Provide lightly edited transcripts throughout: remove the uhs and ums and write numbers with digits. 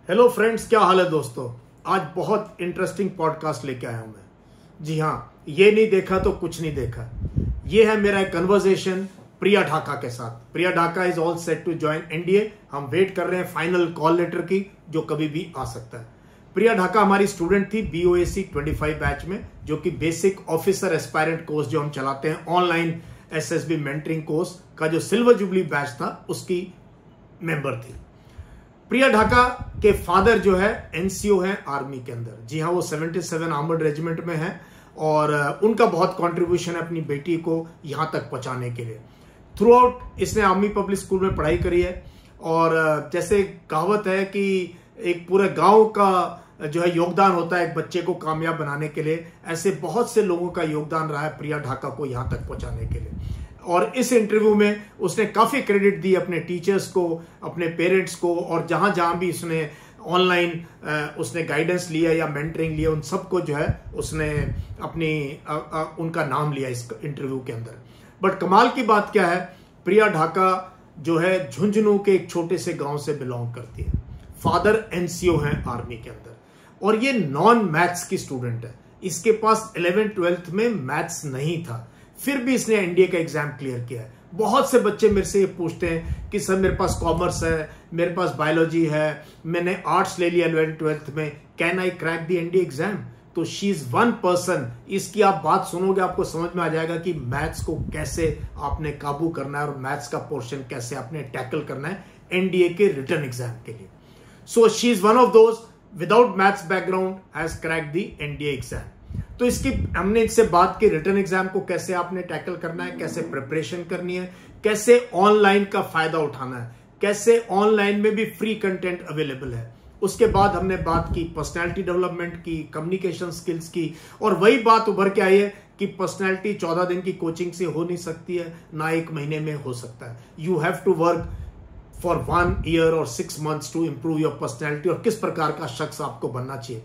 Hello friends, क्या हाल है दोस्तों। आज बहुत इंटरेस्टिंग पॉडकास्ट लेके आया हूं मैं। जी हाँ, ये नहीं देखा तो कुछ नहीं देखा। ये है मेरा एक कन्वर्सेशन प्रिया ढाका के साथ। Priya Dhaka is all set to join NDA. हम वेट कर रहे हैं फाइनल कॉल लेटर की, जो कभी भी आ सकता है। प्रिया ढाका हमारी स्टूडेंट थी BOAC 25 बैच में, जो कि बेसिक ऑफिसर एस्पायरेंट कोर्स जो हम चलाते हैं, ऑनलाइन SSB मेंटरिंग कोर्स का जो सिल्वर जुबली बैच था, उसकी मेंबर थी। प्रिया ढाका के फादर जो है NCO है आर्मी के अंदर। जी हाँ, वो 77 आर्मर्ड रेजिमेंट में है और उनका बहुत कंट्रीब्यूशन है अपनी बेटी को यहां तक पहुंचाने के लिए। थ्रू आउट इसने आर्मी पब्लिक स्कूल में पढ़ाई करी है और जैसे कहावत है कि एक पूरे गांव का जो है योगदान होता है एक बच्चे को कामयाब बनाने के लिए, ऐसे बहुत से लोगों का योगदान रहा है प्रिया ढाका को यहां तक पहुंचाने के लिए। और इस इंटरव्यू में उसने काफी क्रेडिट दी अपने टीचर्स को, अपने पेरेंट्स को, और जहां जहां भी उसने ऑनलाइन उसने गाइडेंस लिया या मेंटरिंग लिया, उन सबको जो है उसने अपनी उनका नाम लिया इस इंटरव्यू के अंदर। बट कमाल की बात क्या है, प्रिया ढाका जो है झुंझुनू के एक छोटे से गांव से बिलोंग करती है। फादर NCO हैं आर्मी के अंदर और ये नॉन मैथ्स की स्टूडेंट है। इसके पास 11th-12th में मैथ्स नहीं था, फिर भी इसने एनडीए का एग्जाम क्लियर किया है। बहुत से बच्चे मेरे से ये पूछते हैं कि सर मेरे पास कॉमर्स है, मेरे पास बायोलॉजी है, मैंने आर्ट्स ले लिया 11th-12th में, can I crack the NDA exam? तो शी इज वन पर्सन। इसकी आप बात सुनोगे आपको समझ में आ जाएगा कि मैथ्स को कैसे आपने काबू करना है और मैथ्स का पोर्शन कैसे आपने टैकल करना है एनडीए के रिटर्न एग्जाम के लिए। So she is one of those without maths background has crack the NDA exam. तो इसकी हमने इससे बात की रिटर्न एग्जाम को कैसे आपने टैकल करना है, कैसे प्रिपरेशन करनी है, कैसे ऑनलाइन का फायदा उठाना है, कैसे ऑनलाइन में भी फ्री कंटेंट अवेलेबल है। उसके बाद हमने बात की पर्सनालिटी डेवलपमेंट की, कम्युनिकेशन स्किल्स की, और वही बात उभर के आई है कि पर्सनालिटी 14 दिन की कोचिंग से हो नहीं सकती है, ना 1 महीने में हो सकता है। You have to work for 1 year और 6 months to improve your personality, और किस प्रकार का शख्स आपको बनना चाहिए।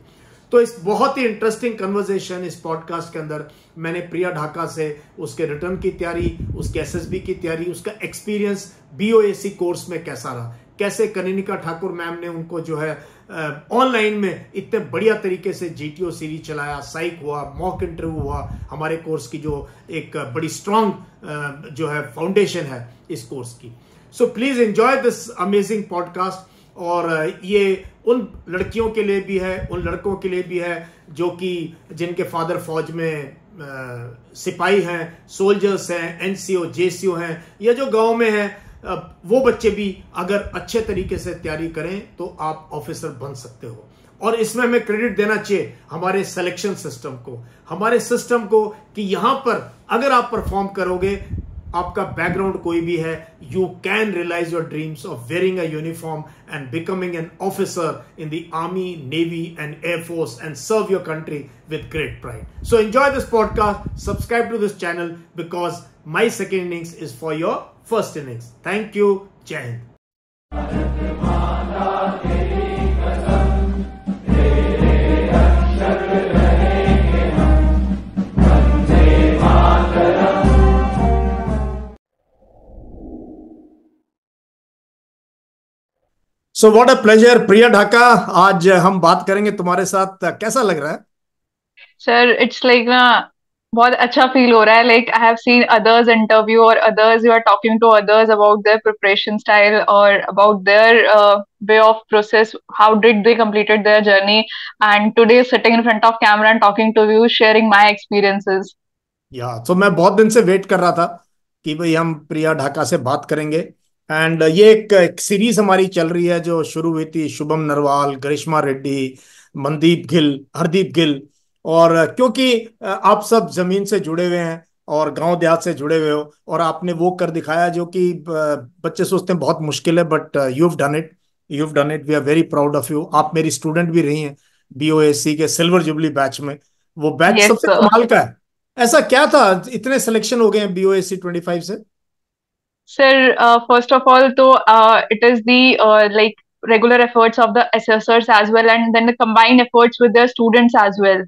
तो इस बहुत ही इंटरेस्टिंग कन्वर्सेशन इस पॉडकास्ट के अंदर मैंने प्रिया ढाका से उसके रिटर्न की तैयारी, उसके SSB की तैयारी, उसका एक्सपीरियंस BOAC कोर्स में कैसा रहा, कैसे कनिनिका ठाकुर मैम ने उनको जो है ऑनलाइन में इतने बढ़िया तरीके से GTO सीरीज चलाया, साइक हुआ, मॉक इंटरव्यू हुआ, हमारे कोर्स की जो एक बड़ी स्ट्रांग जो है फाउंडेशन है इस कोर्स की। So please enjoy this amazing podcast. और ये उन लड़कियों के लिए भी है, उन लड़कों के लिए भी है जो कि जिनके फादर फौज में सिपाही हैं, सोल्जर्स हैं, NCO JCO हैं, या जो गांव में हैं, वो बच्चे भी अगर अच्छे तरीके से तैयारी करें तो आप ऑफिसर बन सकते हो। और इसमें हमें क्रेडिट देना चाहिए हमारे सिलेक्शन सिस्टम को, हमारे सिस्टम को, कि यहां पर अगर आप परफॉर्म करोगे, आपका बैकग्राउंड कोई भी है, you can realise your dreams of wearing a uniform and becoming an officer in the army, navy and air force and serve your country with great pride. So enjoy this podcast, subscribe to this channel because my second innings is for your first innings. Thank you, जय हिंद। So what a pleasure Priya Dhaka, आज हम बात करेंगे तुम्हारे साथ। कैसा लग रहा है? सर इट्स लाइक ना, बहुत अच्छा फील हो रहा है। Like I have seen others interview और others you are talking to others about their preparation style और about their way of process, how did they completed their journey, and today sitting in front of camera and talking to you, sharing my experiences. तो मैं बहुत दिन से wait कर रहा था कि भाई हम प्रिया ढाका से बात करेंगे। एंड ये एक सीरीज हमारी चल रही है जो शुरू हुई थी शुभम नरवाल, गरिश्मा रेड्डी, मनदीप गिल, हरदीप गिल। और क्योंकि आप सब जमीन से जुड़े हुए हैं और गांव देहात से जुड़े हुए हो, और आपने वो कर दिखाया जो कि बच्चे सोचते हैं बहुत मुश्किल है, but you have done it, you have done it. We are very proud of you. आप मेरी स्टूडेंट भी रही हैं BOAC के सिल्वर जुबली बैच में। वो बैच Yes सबसे sir. कमाल का है। ऐसा क्या था इतने सिलेक्शन हो गए हैं BOAC 25 से? Sir, first of all, so it is the like regular efforts of the assessors as well, and then the combined efforts with the students as well.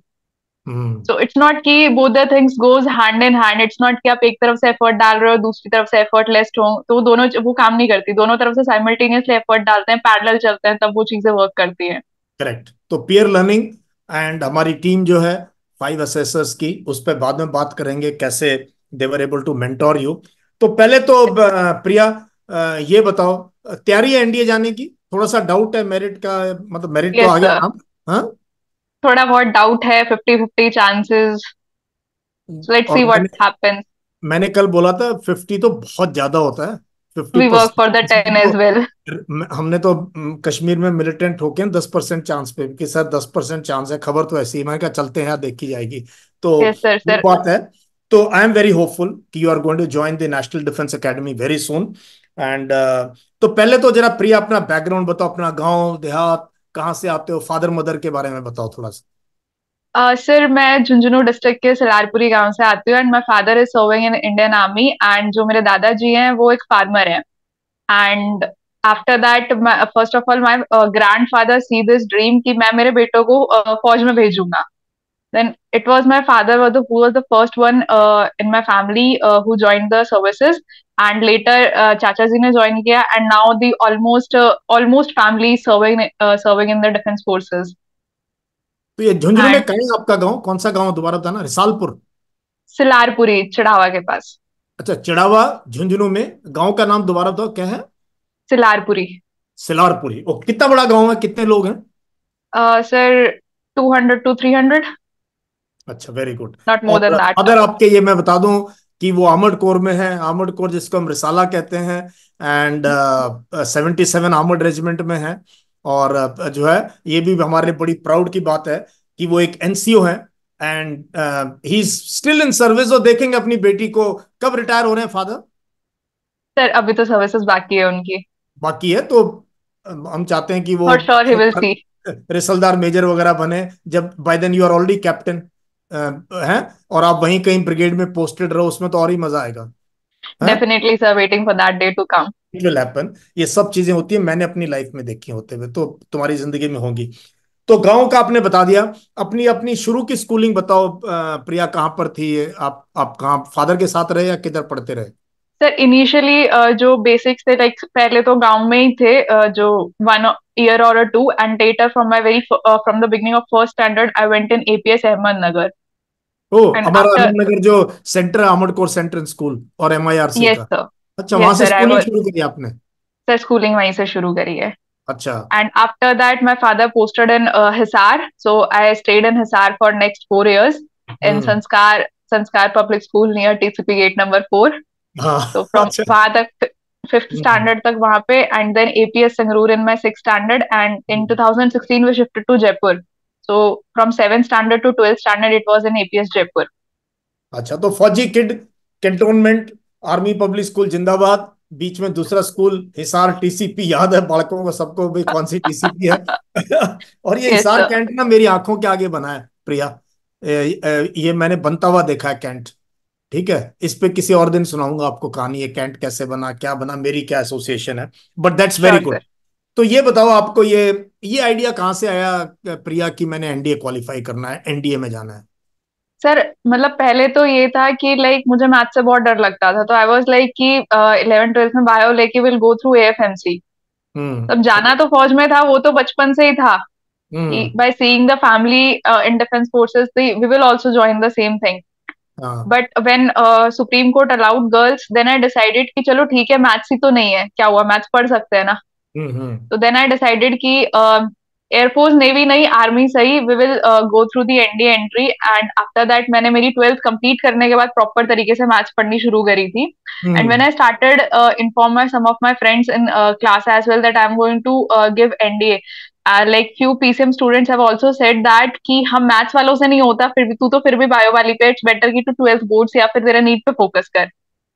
Hmm. So it's not कि both the things goes hand in hand, it's not कि आप एक तरफ से effort डाल रहे हो और दूसरी तरफ से एफर्टलेस हो, तो वो काम नहीं करती, दोनों तरफ से साइमल्टेनियसली एफर्ट डालते हैं, पैरेलल चलते हैं, तब वो चीजें वर्क करती है। करेक्ट। तो पीयर लर्निंग एंड हमारी टीम जो है 5 असेसर्स की, उस पर बाद में बात करेंगे कैसे they were able to mentor you. तो पहले तो प्रिया, ये बताओ, तैयारी है एनडीए जाने की? थोड़ा सा डाउट है मेरिट का, मतलब मेरिट तो यस आ गया सर, नाम। हाँ। थोड़ा बहुत डाउट है, 50-50 चांसेस, लेट्स सी और व्हाट मैंने हैपेंस। मैंने कल बोला था 50 तो बहुत ज्यादा होता है। Fifty we work for the percent 10 तो एज वेल। हमने तो कश्मीर में मिलिटेंट होके 10% चांस पे कि सर 10% चांस है, खबर तो ऐसी है, मैंने कहा चलते हैं यार, देखी जाएगी। तो यस सर वो सर। बात है। तो आई एम वेरी होपफुल कि you are going to join the national defence academy very soon. And तो पहले तो जरा प्रिया अपना बैकग्राउंड बताओ, अपना गांव देहात, कहाँ से आते हो, फादर मदर के बारे में बताओ थोड़ा सा। सर मैं झुंझुनू डिस्ट्रिक्ट के सलारपुरी गांव से आती हूँ, and my father is serving in Indian army, and जो मेरे दादाजी हैं वो एक फार्मर हैं। And after that, first of all my grandfather see this dream कि मैं मेरे बेटों को फौज में भेजूंगा। Then it was my father who was the first one in my family who joined the services, and later चाचा जी ने join किया, and now the almost family serving in the defense forces. तो ये झुंझुनू में And कहीं आपका गांव कौन सा गांव दोबारा बताना? रिसालपुर? सिलारपुरी चिड़ावा के पास। अच्छा, चिड़ावा झुंझुनू में। गांव का नाम दोबारा बताओ, क्या है? सिलारपुरी। सिलारपुरी। ओ, कितना बड़ा गांव है, कितने लोग हैं? सर 200 to 300, अच्छा, very good. not more than और that. अगर आपके, ये मैं बता दूं कि वो आर्मर्ड कोर में है, आर्मर्ड कोर जिसको हम रिसाला कहते हैं, एंड 77 आर्मर्ड रेजिमेंट में है। और जो है, ये भी हमारे लिए बड़ी प्राउड की बात है कि वो एक एनसीओ है, and he is still in service. और देखेंगे अपनी बेटी को, कब रिटायर हो रहे हैं फादर? सर अभी तो सर्विसेज बाकी है उनकी। बाकी है तो हम चाहते हैं कि वो for sure he will see. रिसलदार मेजर वगैरह बने, जब by then you are already captain हैं, और आप वहीं कहीं ब्रिगेड में पोस्टेड रहो, उसमें तो और ही मजा आएगा। हैं? Definitely sir, waiting for that day to come. It will happen. ये सब चीजें होती है, मैंने अपनी लाइफ में देखी होते हुए, तो तुम्हारी जिंदगी में होंगी। तो गांव का आपने बता दिया। अपनी अपनी शुरू की स्कूलिंग बताओ, प्रिया कहाँ पर थी? आप कहाँ फादर के साथ रहे या किधर पढ़ते रहे? सर इनिशियली जो बेसिक्स थे, लाइक पहले तो गांव में ही थे, जो 1 ईयर और 2, and later from the beginning of first standard I went in APS Ahmednagar. Oh, and हमारा आफ्टर, अहमदनगर जो सेंटर है, आर्मर्ड कोर सेंटर स्कूल और एमआईआरसी यस का। सर, अच्छा, वहां यस से सर आई स्कूलिंग वाज, शुरू करी आपने? सर स्कूलिंग वहीं से शुरू करी है। अच्छा। And after that my father posted in Hisar, so I stayed in Hisar for next 4 years in hmm. Sanskar public school near TCP gate number 4। हाँ। तो फ्रॉम अच्छा। वहां तक, फिफ्थ हम्म। स्टैंडर्ड तक वहां पे, and then APS Sangrur in my six standard, and in 2016 we shifted to Jaipur. So from 7th standard to 12th standard it was in APS Jaipur. अच्छा, तो फौजी kid cantonment army public school जिंदाबाद, बीच में दूसरा स्कूल हिसार टीसीपी, याद है बालकों को सबको भी कौन सी टीसीपी है? और ये यस हिसार सर, कैंट ना मेरी आंखों के आगे बना है प्रिया। ये मैंने बनता हुआ देखा है कैंट। ठीक है, इस पे किसी और दिन सुनाऊंगा आपको कहानी, ये कैंट कैसे बना, क्या बना, मेरी क्या एसोसिएशन है। But that's very sure good. Sir. तो ये बताओ, आपको ये आइडिया कहाँ से आया प्रिया कि मैंने एनडीए क्वालिफाई करना है, एनडीए में जाना है? सर मतलब पहले तो ये था कि लाइक मुझे मैथ से बहुत डर लगता था, तो आई वाज लाइक कि 11th 12th में बायो लेके विल गो थ्रू एएफएमसी। हम्म। तब जाना तो फौज में था, वो तो बचपन से ही था कि hmm. By seeing the family in defence forces we will also join the same thing. हाँ। But when supreme court allowed girls, then I decided कि चलो ठीक है, मैथ्स ही तो नहीं है, क्या हुआ, मैथ्स पढ़ सकते हैं ना। हम्म। हम्म। तो देन आई डिसाइडेड कि एयरफोर्स नेवी नहीं, आर्मी सही, we will go through the NDA entry. And after that मैंने मेरी 12th कंप्लीट करने के बाद प्रॉपर तरीके से मैथ्स पढ़नी शुरू करी थी। And when hmm. I started inform my some of my friends in class as well that I am going to give NDA, like few PCM students have also said that कि हम maths वालों से नहीं होता, फिर भी तू तो फिर भी बायो वाली पे, इट्स बेटर कि तू 12th बोर्ड्स या फिर तेरा नीट पे फोकस कर।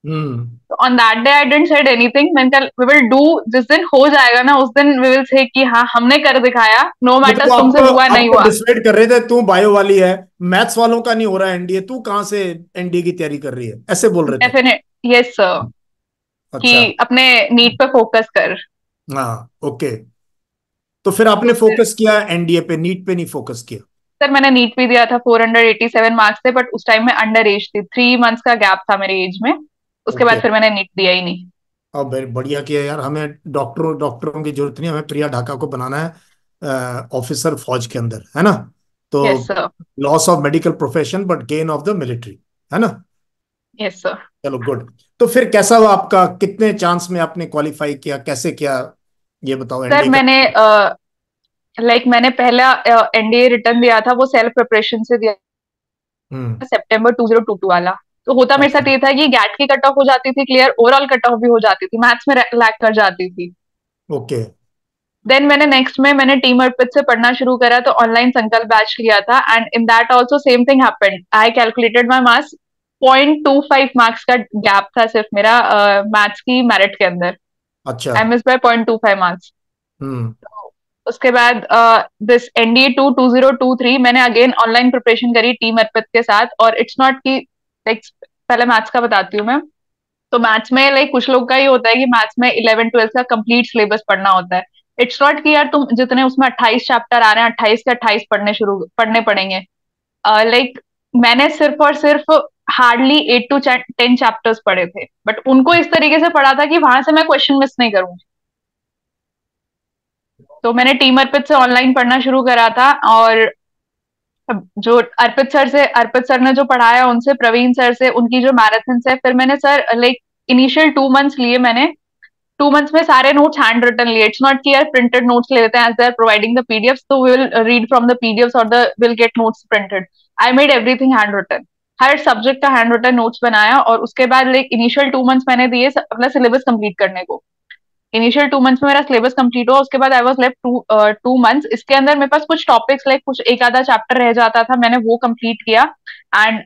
Hmm. On that day I didn't said anything, मैंने कहा वी विल डू, जिस दिन हो जाएगा ना उस दिन वी विल से कि हाँ हमने कर दिखाया, नो मतलब मैटर्स वो तुमसे आपको हुआ नहीं आपको हुआ। डिसाइड कर रहे थे, तू बायो वाली है, मैथ्स वालों का नहीं हो रहा है एनडीए, तू कहाँ से एनडीए की तैयारी कर रही है, ऐसे बोल रहे थे? डेफिनेट, यस सर, कि अच्छा। अपने नीट पे फोकस कर। हाँ, ओके। तो फिर आपने तो फिर फोकस किया एनडीए पे, नीट पे नहीं फोकस किया? सर मैंने नीट भी दिया था 487 मार्क्स से, बट उस टाइम में अंडर एज थी, 3 मंथ्स का गैप था मेरी एज में। उसके बाद ओके। फिर मैंने नीट दिया ही नहीं। अब बढ़िया किया यार, हमें डॉक्टरों की जरूरत नहीं, हमें प्रिया ढाका को बनाना है ऑफिसर फौज के अंदर, है ना? तो yes sir. Loss of medical profession but gain of the military, है ना? Yes sir. चलो गुड। तो फिर कैसा हुआ आपका, कितने चांस में आपने क्वालिफाई किया, कैसे किया, ये बताओ, सर एनडीए का? मैंने मैंने पहला एनडीए रिटर्न दिया था, वो सेल्फ प्रिपरेशन से दिया, हम्म। सितंबर 2022 वाला। तो होता मेरे अच्छा। साथ ये था कि गैट की कट ऑफ हो जाती थी क्लियर, ओवरऑल कट ऑफ भी हो जाती थी, मैथ्स में लैग कर जाती थी। ओके। देन मैंने नेक्स्ट में मैंने टीम अर्पित से पढ़ना शुरू करा, तो ऑनलाइन संकल्प बैच लिया था, and in that also same thing happened, I calculated my marks, 0.25 marks का गैप था सिर्फ मेरा मैथ्स की मेरिट के अंदर। अच्छा। I miss by 0.25 marks. Hmm. उसके बाद दिस एनडीए 2023 मैंने अगेन ऑनलाइन प्रिपरेशन करी टीम अर्पित के साथ, और इट्स नॉट कि लाइक, पहले मैथ्स का बताती हूँ मैं। तो मैथ्स में लाइक कुछ लोग का ये होता है कि मैथ्स में 11 12 का कंप्लीट सिलेबस पढ़ना होता है। इट्स नॉट कि यार तुम जितने उसमें 28 चैप्टर आ रहे हैं, 28 के 28 पढ़ने पड़ेंगे। लाइक मैंने सिर्फ और सिर्फ हार्डली 8 to 10 चैप्टर्स पढ़े थे, बट उनको इस तरीके से पढ़ा था कि वहां से मैं क्वेश्चन मिस नहीं करूंगी। तो मैंने टीम अर्पित से ऑनलाइन पढ़ना शुरू करा था, और जो अर्पित सर ने जो पढ़ाया उनसे, प्रवीण सर से, उनकी जो मैराथन है, फिर मैंने सर लाइक इनिशियल 2 मंथ्स लिए मैंने। 2 मंथ्स में सारे नोट्स हैंड रिटन लिए, इट्स नॉट कि यार प्रिंटेड नोट्स ले लेते हैं, as they are providing the PDF, तो we will read from the PDF और they will get notes printed. I made everything hand written, हर सब्जेक्ट का हैंड रिटन नोट्स बनाया, और उसके बाद लाइक इनिशियल 2 मंथ्स मैंने दिए अपना सिलेबस कंप्लीट करने को। इनिशियल 2 मंथ्स में मेरा सिलेबस कंप्लीट हुआ, उसके बाद आई वॉज लेफ्ट 2 मंथ्स, इसके अंदर मेरे पास कुछ टॉपिक्स लाइक कुछ एक आधा चैप्टर रह जाता था, मैंने वो कंप्लीट किया। एंड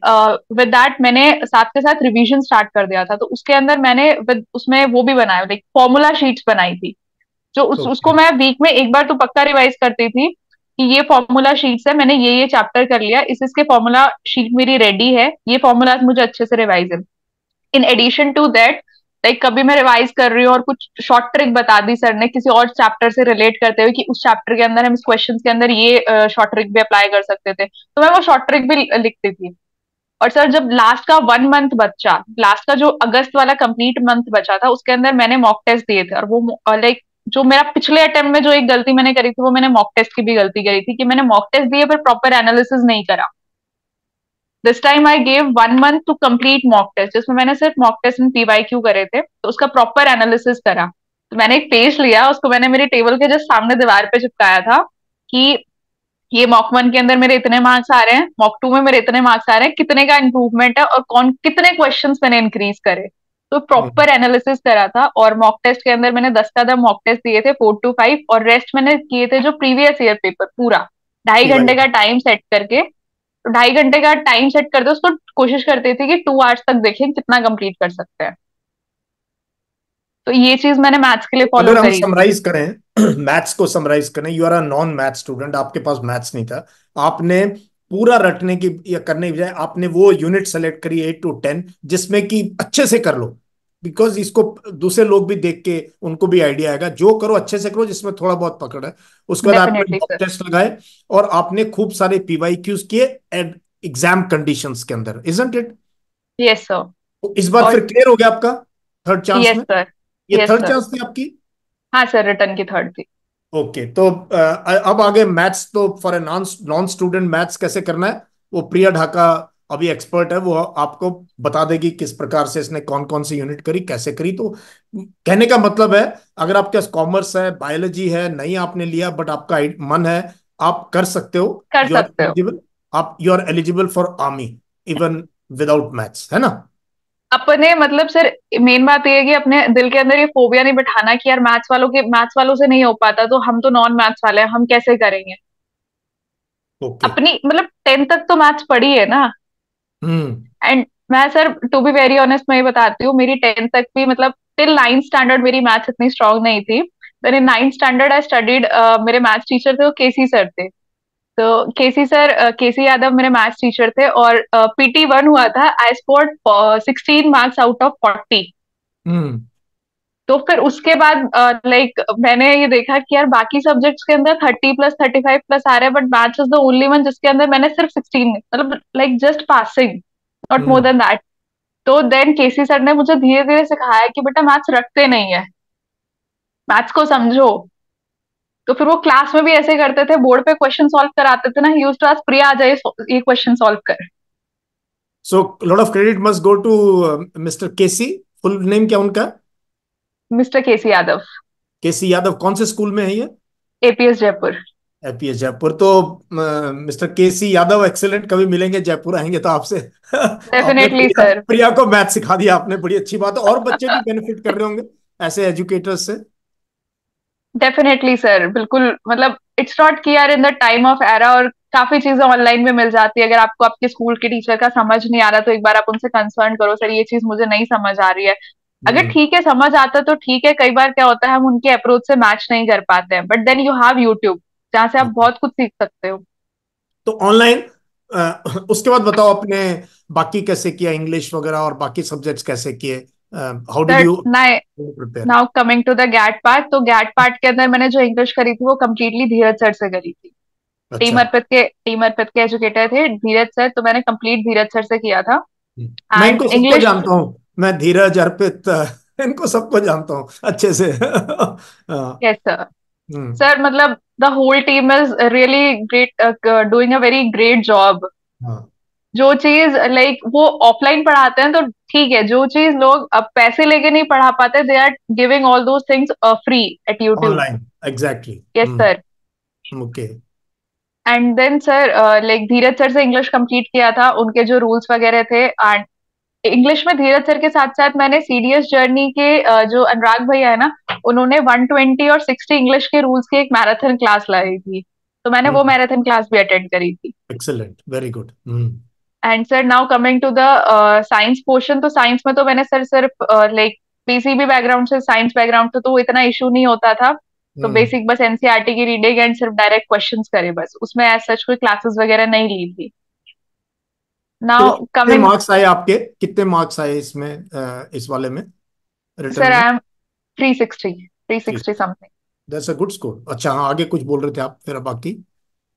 विद दैट मैंने साथ के साथ रिवीजन स्टार्ट कर दिया था, तो उसके अंदर मैंने उसमें वो भी बनाया, लाइक फॉर्मूला शीट्स बनाई थी, जो ओके। उसको मैं वीक में एक बार तो पक्का रिवाइज करती थी, कि ये फॉर्मूला शीट्स है, मैंने ये चैप्टर कर लिया, इस इसके फॉर्मूला शीट मेरी रेडी है, ये फॉर्मूलाज मुझे अच्छे से रिवाइज है। In addition to that, like कभी मैं रिवाइज कर रही हूँ और कुछ शॉर्ट ट्रिक बता दी सर ने किसी और चैप्टर से रिलेट करते हुए, कि उस चैप्टर के अंदर हम इस क्वेश्चन के अंदर ये शॉर्ट ट्रिक भी अप्लाई कर सकते थे, तो मैं वो शॉर्ट ट्रिक भी लिखती थी। और सर जब लास्ट का 1 मंथ बचा, लास्ट का जो अगस्त वाला कंप्लीट मंथ बचा था, उसके अंदर मैंने मॉक टेस्ट दिए थे, और वो लाइक जो मेरा पिछले अटेम्प्ट में जो एक गलती मैंने करी थी, वो मैंने मॉक टेस्ट की भी गलती करी थी, कि मैंने मॉक टेस्ट दिए पर प्रॉपर एनालिसिस नहीं करा। This time I gave 1 month to complete mock test, जिसमें मैंने सिर्फ मॉक टेस्ट एंड पीवाईक्यू करे थे, तो उसका प्रॉपर एनालिसिस करा। तो मैंने एक पेज लिया, उसको मैंने मेरे टेबल के जस्ट सामने दीवार पे चिपकाया था, कि ये मॉक 1 के अंदर मेरे इतने मार्क्स आ रहे हैं, मॉक 2 में मेरे इतने मार्क्स आ रहे हैं, कितने का इंप्रूवमेंट है, और कौन कितने क्वेश्चंस मैंने इंक्रीज करे। तो प्रॉपर एनालिसिस करा था, और मॉक टेस्ट के अंदर मैंने 10 का मॉक टेस्ट दिए थे 4 to 5, और रेस्ट मैंने किए थे जो प्रीवियस ईयर पेपर पूरा, ढाई पीवाई। घंटे का टाइम सेट करके। तो 2.5 घंटे का टाइम सेट करते उसको कोशिश करते थे कि 2 आवर्स तक देखें कितना कंप्लीट कर सकते हैं। तो ये चीज मैंने मैथ्स के लिए फॉलो अगर हम करी थी। समराइज करें मैथ्स को समराइज करें, you are a non math student, आपके पास मैथ्स नहीं था, आपने पूरा रटने की या करने की बजाय आपने वो यूनिट सेलेक्ट करी 8 to 10 जिसमें कि अच्छे से कर लो, बिकॉज इसको दूसरे लोग भी देख के उनको भी आइडिया आएगा, जो करो अच्छे से करो जिसमें थोड़ा बहुत पकड़ है। उसके बाद आपने डेफिनेटली मॉक सर। टेस्ट लगाए और आपने खूब सारे पीवाईक्यूज किए एग्जाम कंडीशंस के अंदर, इजंट इट? Yes sir. इस बार और फिर क्लियर हो गया आपका थर्ड चांस यस में? सर। ये यस थर्ड सर। चांस थी आपकी? हाँ सर, रिटर्न की थर्ड थी। ओके। तो अब आगे मैथ्स, तो for a non non student maths कैसे करना है, वो प्रिया ढाका अभी एक्सपर्ट है, वो आपको बता देगी किस प्रकार से इसने कौन कौन सी यूनिट करी, कैसे करी। तो कहने का मतलब है, अगर आपके पास कॉमर्स है, बायोलॉजी है, नहीं आपने लिया बट आपका मन है, आप कर सकते हो। कर यू आर सकते हो। एलिजिबल, आप you are eligible for army even without maths, है ना? अपने मतलब सर, मेन बात ये है कि अपने दिल के अंदर ये फोबिया नहीं बिठाना कि यार मैथ्स वालों से नहीं हो पाता, तो हम तो नॉन मैथ्स वाले हैं, हम कैसे करेंगे। ओके। अपनी मतलब 10th तक तो मैथ्स पढ़ी है ना। हम्म। एंड मैं sir to be very honest मैं ये बताती हूँ, मेरी 10th तक भी मतलब टिल 9th स्टैंडर्ड मेरी मैथ्स इतनी स्ट्रांग नहीं थी। Then in 9th standard I studied, मेरे मैथ्स टीचर थे वो केसी सर थे। तो केसी यादव मेरे मैथ्स टीचर थे, और PT 1 हुआ था, I scored 16 marks out of 40। हम्म। तो फिर उसके बाद लाइक मैंने ये देखा कि यार बाकी सब्जेक्ट्स के अंदर 30+, 35+ आ रहे हैं, but maths is the only one जिसके अंदर मैंने सिर्फ 16, मतलब like just passing, not more hmm. Then that. तो देन केसी सर ने मुझे धीरे धीरे सिखाया कि बेटा मैथ्स रखते नहीं है, मैथ्स को समझो। तो फिर वो क्लास में भी ऐसे करते थे, बोर्ड पे क्वेश्चन सॉल्व कराते थे ना, यूज टू आस्क प्रिया आ जाइए ये क्वेश्चन सॉल्व कर। So lot of credit must go to mister KC. Full name क्या उनका? Mister KC Yadav, KC Yadav. कौन से स्कूल में है ये? एपीएस जयपुर। एपीएस जयपुर। तो मिस्टर केसी यादव एक्सेलेंट, कभी मिलेंगे जयपुर आएंगे तो आपसे। आपने डेफिनेटली प्रिया सर। प्रिया को मैथ सिखा दिया आपने, बड़ी अच्छी बात है। और बच्चे भी बेनिफिट कर रहे होंगे ऐसे एजुकेटर्स से। डेफिनेटली सर, बिल्कुल। मतलब इट्स नॉट कि यार in the time of era, और काफी चीजें ऑनलाइन में मिल जाती है। अगर आपको आपके स्कूल के टीचर का समझ नहीं आ रहा तो एक बार आप उनसे कंसर्न करो, सर ये चीज मुझे नहीं समझ आ रही है। अगर हम्म। ठीक है समझ आता तो ठीक है, कई बार क्या होता है हम उनके अप्रोच से मैच नहीं कर पाते हैं, but then you have YouTube जहाँ से आप बहुत कुछ सीख सकते हो। तो ऑनलाइन उसके बाद बताओ आपने बाकी कैसे किया, इंग्लिश वगैरह और बाकी सब्जेक्ट्स कैसे किए? How did sir you now prepare? Now coming to the GAT part, तो गैट पार्ट के अंदर मैंने जो इंग्लिश करी थी वो कम्प्लीटली धीरज सर से करी थी। अच्छा। टीम अर्पित के एजुकेटर थे धीरज सर, तो मैंने कंप्लीट धीरज सर से किया था। मैं एंड इनको सबको इंग्लिश। जानता हूँ। मैं धीरज, अर्पित, इनको सबको जानता हूँ अच्छे से। हाँ। Yes sir. हम्म। सर मतलब the whole team is really great, doing a very great job. हाँ। जो चीज लाइक वो ऑफलाइन पढ़ाते हैं तो ठीक है, जो चीज लोग अब पैसे लेके नहीं पढ़ा पाते, they are giving all those things free at YouTube. Online exactly. Yes sir. Okay. And then sir like Dheeraj sir से इंग्लिश कंप्लीट किया था, उनके जो रूल्स वगैरह थे। एंड इंग्लिश में धीरज सर के साथ साथ मैंने सीडीएस जर्नी के जो अनुराग भैया है ना, उन्होंने 120 और 60 इंग्लिश के रूल्स की एक मैराथन क्लास लाई थी, तो मैंने वो मैराथन क्लास भी अटेंड करी थी। Excellent, very good. And sir now coming to the science portion, तो साइंस में तो मैंने सर सिर्फ लाइक पीसीबी बैकग्राउंड से, साइंस बैकग्राउंड से तो इतना इशू नहीं होता था। तो हम्म। बेसिक बस एनसीईआरटी की रीडिंग एंड सिर्फ डायरेक्ट क्वेश्चंस करे, बस उसमें एज सच कोई क्लासेस वगैरह नहीं ली थी। तो नाउ कितने कमिंग। मार्क्स आए आपके? कितने मार्क्स आए इसमें, इस वाले में, रिटर्न सर में? I am 360, 360 something. That's a good score. अच्छा, हाँ, आगे कुछ बोल रहे थे आप फिर बाकी?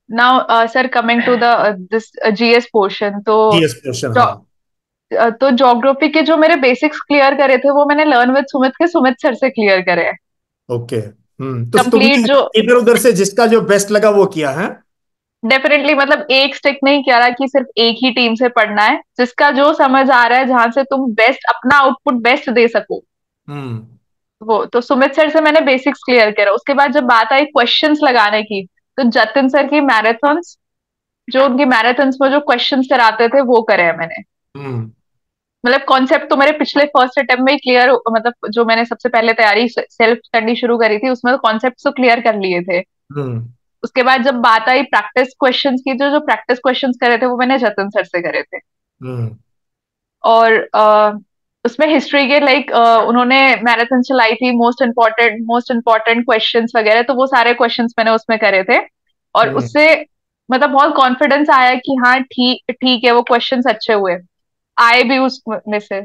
Now sir coming to the this GS portion, तो जीएस क्वेश्चन, हाँ। जो- तो ज्योग्राफी के जो मेरे बेसिक्स क्लियर करे थे वो मैंने लर्न विद सुमित के सुमित सर से क्लियर करे हैं। ओके। तो कंप्लीट तुमने जो इधर उधर से जिसका जो बेस्ट लगा वो किया है? डेफिनेटली, मतलब एक स्टिक नहीं किया रहा कि सिर्फ एक ही टीम से पढ़ना है, जिसका जो समझ आ रहा है, जहां से तुम बेस्ट अपना आउटपुट बेस्ट दे सको। हम्म। वो तो सुमित सर से मैंने बेसिक्स क्लियर करा। उसके बाद जब बात आई क्वेश्चंस लगाने की, तो जतिन सर की मैराथन्स, जो उनकी मैराथन्स में जो क्वेश्चंस कराते थे वो करे हैं मैंने। हम्म। मतलब कॉन्सेप्ट तो मेरे पिछले फर्स्ट अटेम्प्ट में ही क्लियर, मतलब जो मैंने सबसे पहले तैयारी सेल्फ करनी शुरू करी थी उसमें तो कॉन्सेप्ट तो क्लियर कर लिए थे। हम्म। उसके बाद जब बात आई प्रैक्टिस क्वेश्चंस की, जो जो प्रैक्टिस क्वेश्चंस करे थे वो मैंने जतिन सर से करे थे। हम्म। और उसमें हिस्ट्री के लाइक उन्होंने मैराथन चलाई थी, मोस्ट इम्पोर्टेंट क्वेश्चंस वगैरह, तो वो सारे क्वेश्चंस मैंने उसमें करे थे। और हम्म। उससे मतलब बहुत कॉन्फिडेंस आया कि हाँ ठीक ठीक है, वो क्वेश्चंस अच्छे हुए, आए भी उसमें से।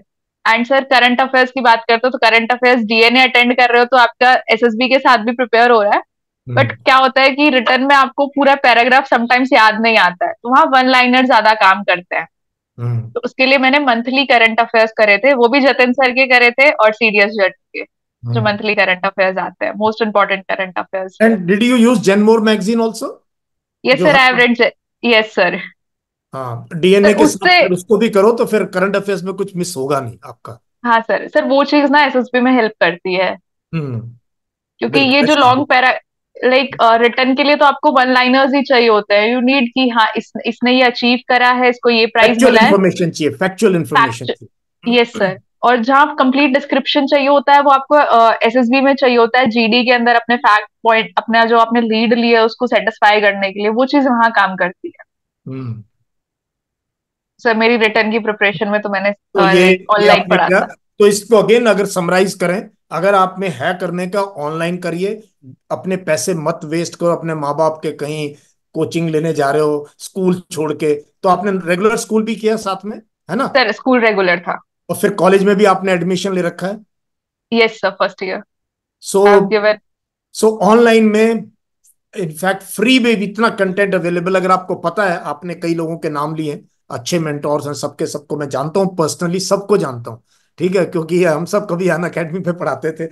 एंड सर करंट अफेयर्स की बात करते हो तो करंट अफेयर्स डीएनए अटेंड कर रहे हो तो आपका एसएसबी के साथ भी प्रिपेयर हो रहा है। बट हम्म। क्या होता है कि रिटर्न में आपको पूरा पैराग्राफ समटाइम्स याद नहीं आता है, तो वहां वन लाइनर ज्यादा काम करते हैं। हम्म। तो उसके लिए मैंने मंथली करंट अफेयर्स करे थे, वो भी जतिन सर के करे थे, और सीडीएस जट के जो हम्म। मंथली करंट अफेयर्स आते हैं, most important current affairs. And did you use Genmore magazine also? Yes जो sir, I have her, read. Yes sir. हाँ, डीएनए सर के साथ उससे, फिर उसको भी करो तो फिर करंट अफेयर्स में कुछ मिस होगा नहीं आपका। हाँ सर, सर वो चीज ना एसएसबी में हेल्प करती है। हम्म। क्योंकि ये बिल्कुल जो ऐसा। लॉन्ग पैरा लाइक रिटर्न के लिए तो आपको वन लाइनर्स ही चाहिए होते हैं, यू नीड कि हाँ इसने ये अचीव करा है, इसको ये प्राइज फैक्चुअल मिला है। इंफॉर्मेशन चाहिए, फैक्चुअल इंफॉर्मेशन फैक्ट। यस चाहिए। सर। और जहाँ कंप्लीट डिस्क्रिप्शन चाहिए होता है वो आपको एसएसबी में चाहिए होता है, जीडी के अंदर अपने फैक्ट पॉइंट, अपना जो आपने लीड लिया है उसको सेटिस्फाई करने के लिए, वो चीज वहां काम करती है। हम्म। सर मेरी रिटर्न की प्रिपरेशन में तो मैंने तो लाइक ये ऑनलाइन आपने पढ़ा किया। था। तो इसको अगेन अगर समराइज करें, अगर आप में है करने का, ऑनलाइन करिए। अपने पैसे मत वेस्ट करो अपने माँ बाप के कहीं कोचिंग लेने जा रहे हो स्कूल छोड़ के। तो आपने रेगुलर स्कूल भी किया साथ में, है ना? सर स्कूल रेगुलर था। और फिर कॉलेज में भी आपने एडमिशन ले रखा है? Yes, sir. First year. सो I've given. सो ऑनलाइन में इनफैक्ट फ्री में भी इतना कंटेंट अवेलेबल, अगर आपको पता है, आपने कई लोगों के नाम लिए हैं, अच्छे मेंटोर्स हैं, सबके सबको मैं जानता हूँ पर्सनली, सबको जानता हूँ, ठीक है, क्योंकि हम सब कभी अन अकेडमी पे पढ़ाते थे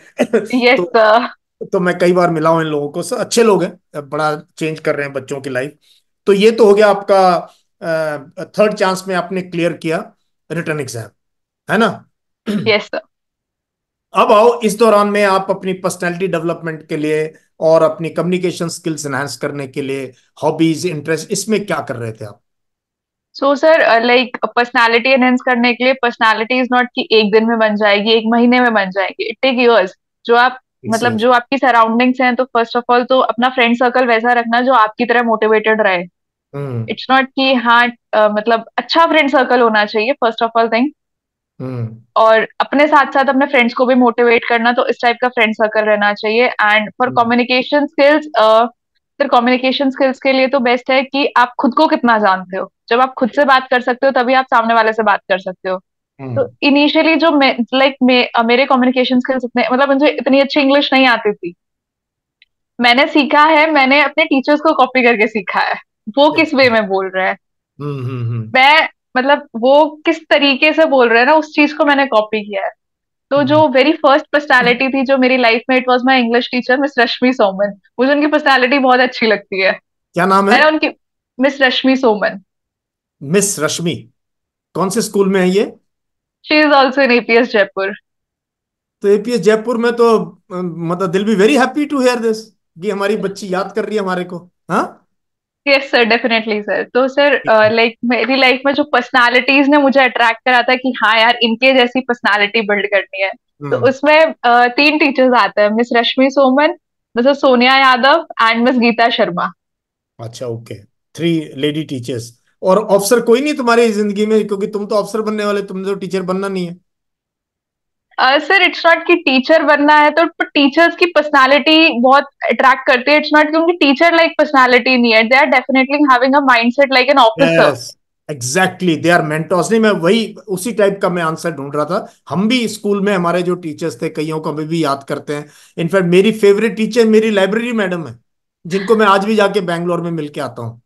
Yes, तो sir. तो मैं कई बार मिला हूं इन लोगों को, सब अच्छे लोग हैं, बड़ा चेंज कर रहे हैं बच्चों की लाइफ। तो ये तो हो गया आपका थर्ड चांस में आपने क्लियर किया रिटर्न एग्जाम, है ना? Yes, sir. अब आओ, इस दौरान में आप अपनी पर्सनैलिटी डेवलपमेंट के लिए और अपनी कम्युनिकेशन स्किल्स एनहांस करने के लिए, हॉबीज, इंटरेस्ट, इसमें क्या कर रहे थे आप? So sir, like personality enhance करने के लिए, पर्सनालिटी इज नॉट कि एक दिन में बन जाएगी, एक महीने में बन जाएगी, इट टेक इयर्स। जो आप मतलब Excellent. जो आपकी सराउंडिंग्स हैं, तो फर्स्ट ऑफ ऑल तो अपना फ्रेंड सर्कल वैसा रखना जो आपकी तरह मोटिवेटेड रहे। हम्म। इट्स नॉट कि हाँ, मतलब अच्छा फ्रेंड सर्कल होना चाहिए, फर्स्ट ऑफ ऑल थिंग। हम्म। और अपने साथ साथ अपने फ्रेंड्स को भी मोटिवेट करना, तो इस टाइप का फ्रेंड सर्कल रहना चाहिए। And for hmm. Communication skills, फिर कम्युनिकेशन स्किल्स के लिए तो बेस्ट है कि आप खुद को कितना जानते हो। जब आप खुद से बात कर सकते हो तभी आप सामने वाले से बात कर सकते हो। तो हम्म। इनिशियली जो मेरे कम्युनिकेशन स्किल्स इतने, मतलब मुझे इतनी अच्छी इंग्लिश नहीं आती थी। मैंने सीखा है, मैंने अपने टीचर्स को कॉपी करके सीखा है, वो किस वे Excellent. में बोल रहे हैं। हम्म। मैं मतलब वो किस तरीके से बोल रहे हैं ना, उस चीज को मैंने कॉपी किया है। तो हम्म। जो वेरी फर्स्ट पर्सनालिटी थी जो मेरी लाइफ में, it was my English teacher miss Rashmi Soman. मुझे उनकी पर्सनालिटी बहुत अच्छी लगती है। क्या नाम है? मैंने उनकी, मिस रश्मि सोमन। मिस रश्मि। कौन से स्कूल में है ये? She is also in APS Jaipur. तो एपीएस जयपुर में तो मतलब they'll be very happy to hear this, कि हमारी बच्ची याद कर रही है हमारे को। हाँ। Yes sir, definitely sir. तो सर, लाइक मेरी लाइफ में जो पर्सनालिटीज ने मुझे अट्रैक्ट करा था कि हाँ यार, इनके जैसी पर्सनालिटी बिल्ड करनी है, तो हम्म। उसमें तीन टीचर्स आते हैं, miss Rashmi Soman, missus Sonia Yadav and miss Geeta Sharma. अच्छा, ओके। Three lady teachers. और ऑफिसर कोई नहीं तुम्हारी जिंदगी में, क्योंकि तुम तो ऑफिसर बनने वाले, तुमने तो टीचर बनना नहीं है। सर, इट्स नॉट कि टीचर बनना है, तो टीचर्स की पर्सनालिटी बहुत अट्रैक्ट करती है। इट्स नॉट कि उनकी टीचर लाइक पर्सनालिटी नहीं है, they are definitely having a mindset like an officer. Yes, exactly, they are mentors. नहीं, मैं वही उसी टाइप का मैं आंसर ढूंढ रहा था। हम भी स्कूल में हमारे जो टीचर्स थे, कईयों को अभी भी याद करते हैं। इनफैक्ट मेरी फेवरेट टीचर मेरी लाइब्रेरी मैडम है, जिनको मैं आज भी जाके बैंगलोर में मिलके आता हूँ।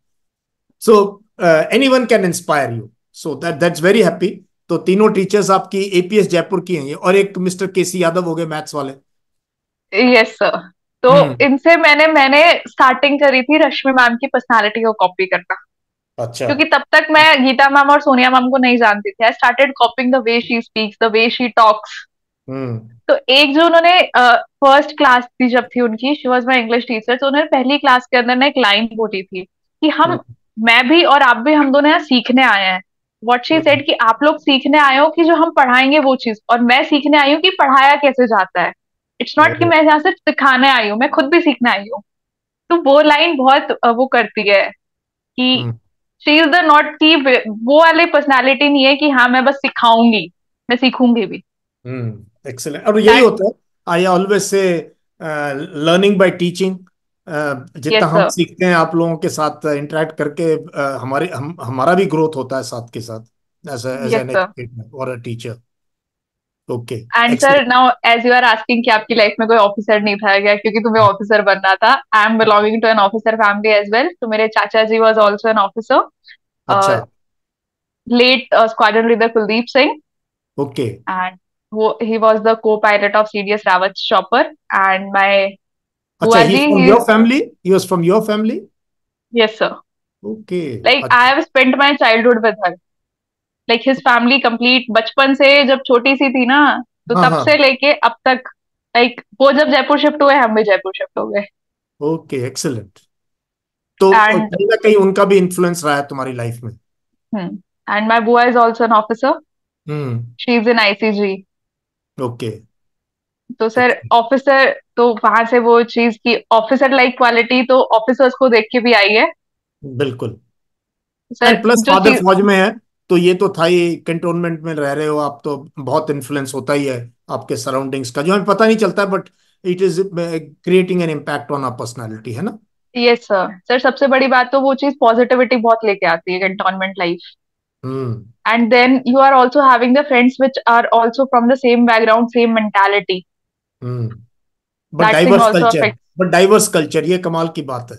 So anyone can inspire you, so that's very happy. तो तीनों टीचर्स आपकी एपीएस जयपुर की हैं ये, और एक मिस्टर केसी यादव हो गए मैथ्स वाले। Yes sir. तो हम्म। इनसे मैंने मैंने स्टार्टिंग करी थी रश्मि मैम की पर्सनालिटी को कॉपी करना। अच्छा। क्योंकि तब तक मैं गीता मैम और सोनिया मैम को नहीं जानती थी। I started copying the way she speaks, the way she talks. Hmm. तो एक जो उन्होंने फर्स्ट क्लास थी जब थी उनकी, she was my English teacher, तो उन्होंने पहली क्लास के अंदर ना एक लाइन बोली थी कि हम, हम्म। मैं भी और आप भी, हम दोनों यहाँ सीखने आए हैं। What she hmm. सेड कि आप लोग सीखने आए हो कि जो हम पढ़ाएंगे वो चीज, और मैं सीखने आई हूँ कि पढ़ाया कैसे जाता है। इट्स नॉट कि ओ, मैं यहाँ सिर्फ सिखाने आई हूँ, मैं खुद भी सीखने आई हूँ। तो वो लाइन बहुत वो करती है कि हम्म। शी इज द नॉट की, वो वाली पर्सनैलिटी नहीं है कि हाँ मैं बस सिखाऊंगी, मैं सीखूंगी भी। एक्सेलेंट। और यही दैट, होता है, I always say learning by teaching. जितना यस हम सर। सीखते हैं आप लोगों के साथ इंटरेक्ट करके, हमारा भी ग्रोथ होता है साथ के साथ, as yes an sir. Educator और a teacher. Okay. And sir, excellent. Now as you are asking कि आपकी लाइफ में कोई ऑफिसर नहीं था क्या, क्योंकि तुम्हें ऑफिसर बनना था। I am belonging to an officer family as well. तो मेरे चाचा जी वॉज ऑल्सो एन अच्छा। Officer, late squadron leader Kuldeep Singh. Okay. And वो, he was the co pilot of CDS Rawat chopper. And my अच्छा, बुआ ही जी, from he, your family, he was from your family. Yes sir. Okay. Like I अच्छा। Have spent my childhood with her. Like his family complete, बचपन से जब छोटी सी थी ना, तो हाँ तब हाँ। से लेके अब तक। लाइक वो जब जयपुर शिफ्ट हुए, हम भी जयपुर शिफ्ट हो गए। Okay, excellent. तो एंड, कहीं ना कहीं उनका भी इन्फ्लुएंस रहा है तुम्हारी लाइफ में। एंड माई बुआ is also an officer. Hmm. She is in ICG. Okay. तो सर ऑफिसर, तो वहां से वो चीज की ऑफिसर लाइक क्वालिटी तो ऑफिसर्स को देख के भी आई है। बिल्कुल। एंड सर प्लस जो फादर चीज, फौज में है, तो ये तो था ही, कंटोनमेंट में रह रहे हो आप, तो बहुत इन्फ्लुएंस होता ही है आपके सराउंडिंग्स का, जो हमें पता नहीं चलता, but it is creating an impact on our personality, है ना? Yes sir. सर सबसे बड़ी बात तो वो चीज पॉजिटिविटी बहुत लेके आती है cantonment life. Hmm. And then you are also having the friends which are also from the same background, same mentality. But That thing diverse also culture, affects. ये कमाल की बात है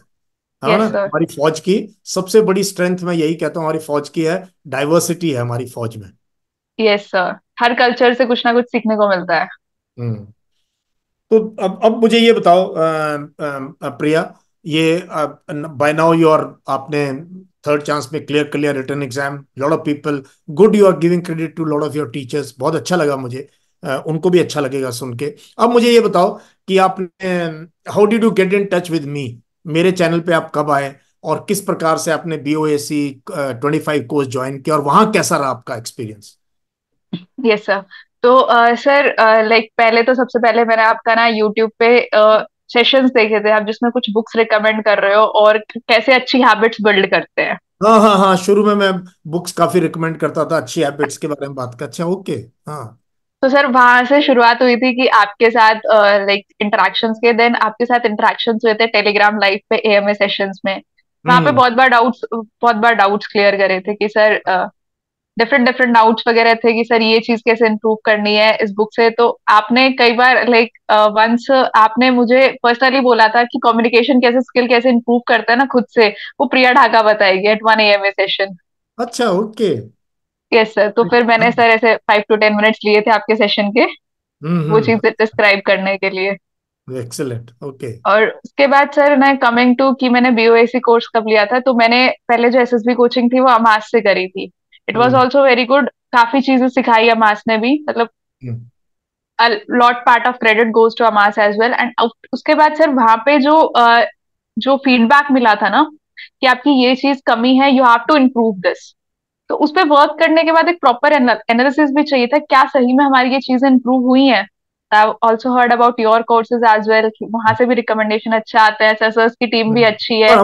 ना? Yes, sir. हमारी फौज की सबसे बड़ी स्ट्रेंथ मैं यही कहता हूँ, हमारी फौज की है, डाइवर्सिटी है हमारी फौज में। Yes, sir. हर कल्चर से कुछ ना कुछ सीखने को मिलता है. हम्म। तो अब मुझे ये बताओ प्रिया, ये बाय नाउ यू आर, आपने थर्ड चांस में क्लियर कर लिया written exam, lot of people, good, you are giving credit to lot of your teachers, बहुत अच्छा लगा मुझे, उनको भी अच्छा लगेगा सुन के। अब मुझे ये बताओ कि आपने, how did you get in touch with me, मेरे चैनल पे आप कब आए, और किस प्रकार से आपने BOAC 25 कोर्स ज्वाइन किया, और वहां कैसा रहा आपका एक्सपीरियंस? Yes sir. तो सर, लाइक पहले तो सबसे पहले मैंने आपका ना यूट्यूब पे सेशंस देखे थे आप, जिसमें कुछ बुक्स रिकमेंड कर रहे हो और कैसे अच्छी हैबिट्स बिल्ड करते हैं. हाँ हाँ हाँ, शुरू में मैं बुक्स काफी रिकमेंड करता था, अच्छी हैबिट्स के बारे में बात कर, अच्छा ओके। हाँ। तो सर वहां से शुरुआत हुई थी कि आपके साथ लाइक इंटरेक्शंस के, देन आपके साथ इंटरेक्शंस हुए थे टेलीग्राम लाइव पे AMA सेशंस में. वहां पे हम्म बहुत बार डाउट्स क्लियर करे थे कि सर, डिफरेंट डिफरेंट डाउट्स वगैरह थे कि सर ये चीज कैसे इम्प्रूव करनी है इस बुक से. तो आपने कई बार लाइक वंस आपने मुझे पर्सनली बोला था कि कम्युनिकेशन कैसे स्किल कैसे इम्प्रूव करता है ना खुद से, वो प्रिया ढाका बताएगी एट 1 AM सेशन. अच्छा ओके। Yes sir. तो फिर मैंने सर ऐसे 5 to 10 मिनट्स लिए थे आपके सेशन के, वो चीज हम्म। डिस्क्राइब करने के लिए. Excellent okay. और उसके बाद सर मैं कमिंग टू कि मैंने BOAC कोर्स कब लिया था, तो मैंने पहले जो SSB कोचिंग थी वो अमास से करी थी. It was hmm also very good. काफी चीजें सिखाई अमास ने भी, मतलब हम्म a lot part of credit goes to Amas as well. And उसके बाद सर वहां पे जो फीडबैक मिला था ना कि आपकी ये चीज कमी है, you have to improve this. तो उस पर वर्क करने के बाद एक प्रॉपर एनालिसिस भी चाहिए था, क्या सही में हमारी ये चीजें इंप्रूव हुई हैं. I also heard about your courses as well, वहां से भी रिकमेंडेशन अच्छा आता है, SSS की टीम भी अच्छी और है.